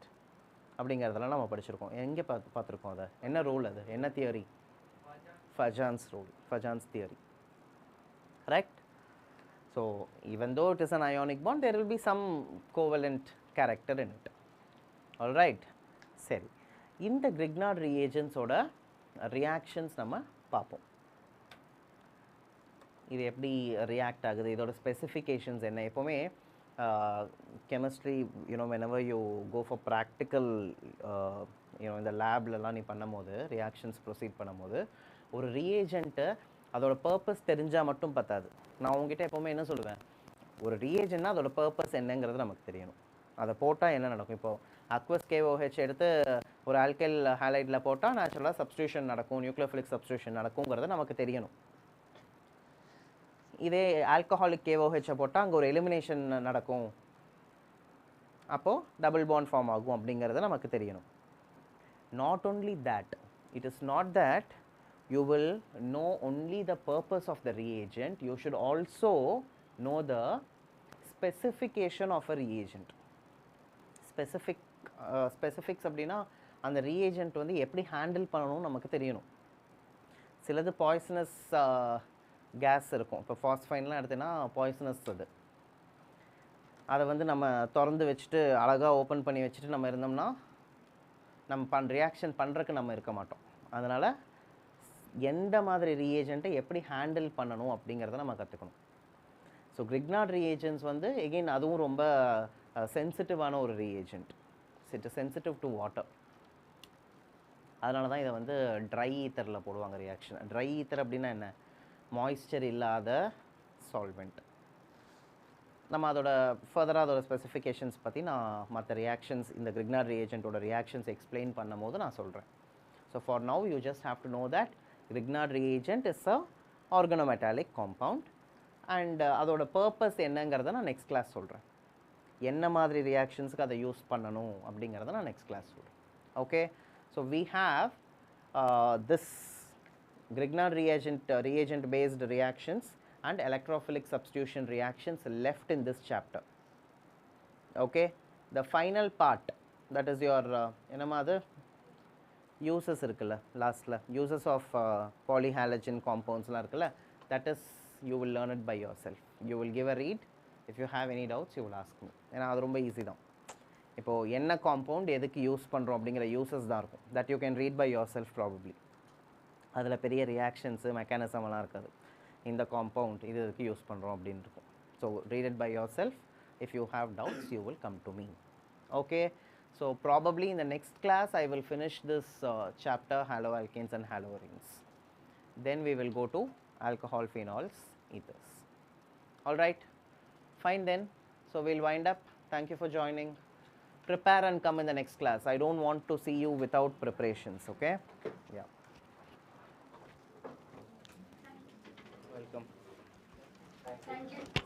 அப்படிங்கிறதெல்லாம் நம்ம படிச்சிருக்கோம். எங்கே பார்த்துருக்கோம் அதை? என்ன ரூல் அது? என்ன theory? Fajans rule, Fajans theory. Correct? So even though it is an ionic bond, there will be some covalent character in it. All right. சரி, இந்த Grignard reagents ஓட reactions நம்ம பார்ப்போம். இது எப்படி ரியாக்ட் ஆகுது, இதோட ஸ்பெசிஃபிகேஷன்ஸ் என்ன? எப்போவுமே chemistry whenever you go for practical இந்த லேப்லலாம் நீ பண்ணும்போது ரியாக்ஷன்ஸ் ப்ரொசீட் பண்ணும்போது ஒரு ரியேஜென்ட்டு அதோட பர்பஸ் தெரிஞ்சால் மட்டும் பத்தாது. நான் உங்ககிட்ட எப்போவுமே என்ன சொல்லுவேன், ஒரு ரியேஜென்ட்னா அதோட பர்பஸ் என்னங்கிறது நமக்கு தெரியணும். அதை போட்டால் என்ன நடக்கும்? இப்போது அக்வஸ் KOH எடுத்து ஒரு ஆல்கைல் ஹாலைடில் போட்டால் நேச்சுரலாக சப்ஸ்டியூஷன் நடக்கும், நியூக்ளியோஃபிலிக் சப்ஸ்டியூஷன் நடக்குங்கிறது நமக்கு தெரியணும். இதே ஆல்கஹாலிக் KOH போட்டால் அங்கே ஒரு எலிமினேஷன் நடக்கும், அப்போது டபுள் பாண்ட் ஃபார்ம் ஆகும் அப்படிங்கிறது நமக்கு தெரியணும். Not only that, it is not that you will know only the purpose of the reagent, you should also know the specification of a reagent. Specifics அப்படின்னா அந்த reagent வந்து எப்படி ஹேண்டில் பண்ணணும் நமக்கு தெரியணும். சிலது பாய்சனஸ் கேஸ் இருக்கும். இப்போ ஃபாஸ்ஃபைன்லாம் எடுத்தீங்கன்னா பாய்சனஸ் அது. அதை வந்து நம்ம திறந்து வச்சுட்டு அழகாக ஓப்பன் பண்ணி வச்சுட்டு நம்ம இருந்தோம்னா நம்ம ரியாக்ஷன் பண்ணுறதுக்கு நம்ம இருக்க மாட்டோம். அதனால் எந்த மாதிரி ரியேஜெண்ட்டை எப்படி ஹேண்டில் பண்ணணும் அப்படிங்கிறத நம்ம கற்றுக்கணும். ஸோ Grignard reagents வந்து எகெயின் அதுவும் ரொம்ப சென்சிட்டிவான ஒரு reagent. It is sensitive to water. அதனால தான் இதை வந்து ட்ரை ஈத்தரில் போடுவாங்க ரியாக்ஷன். ட்ரை ஈத்தர் அப்படின்னா என்ன? மாய்ஸ்சர் இல்லாத சால்வெண்ட். நம்ம அதோட ஃபர்தராக அதோட ஸ்பெசிஃபிகேஷன்ஸ் பற்றி நான் மற்ற ரியாக்ஷன்ஸ் இந்த கிரிக்னார்ட் ரிஏஜென்ட்டோட ரியாக்ஷன்ஸ் எக்ஸ்பிளைன் பண்ணும்போது நான் சொல்கிறேன். So for now you just have to know that Grignard reagent is a organometallic compound and அதோட பர்பஸ் என்னங்கிறத நான் நெக்ஸ்ட் கிளாஸ் சொல்கிறேன். என்ன மாதிரி ரியாக்ஷன்ஸுக்கு அதை யூஸ் பண்ணணும் அப்படிங்கிறத நான் நெக்ஸ்ட் கிளாஸ் சொல்கிறேன். Okay, so we have this Grignard reagent based reactions and electrophilic substitution reactions left in this chapter. Okay, the final part, that is your enamada uses irukalla last la uses of polyhalogen compounds la irukalla, that is you will learn it by yourself. You will give a read. If you have any doubts you will ask me. ஏன்னா அது ரொம்ப easy தான். இப்போ என்ன compound எதுக்கு use பண்ணுறோம் அப்படிங்கிற uses தான் இருக்கும். that you can read by yourself probably. அதில் பெரிய ரியாக்ஷன்ஸு மெக்கானிசம்லாம் இருக்காது. இந்த காம்பவுண்ட் இது இதுக்கு யூஸ் பண்ணுறோம் அப்படின்னு இருக்கும். So read it by yourself. If you have doubts you will come to me. Okay, so probably in the next class I will finish this chapter haloalkanes and haloarenes. Then we will go to alcohol, phenols, ethers. All right, fine then. So we'll wind up. Thank you for joining. Prepare and come in the next class. I don't want to see you without preparations. Okay, yeah. Welcome. Thank you.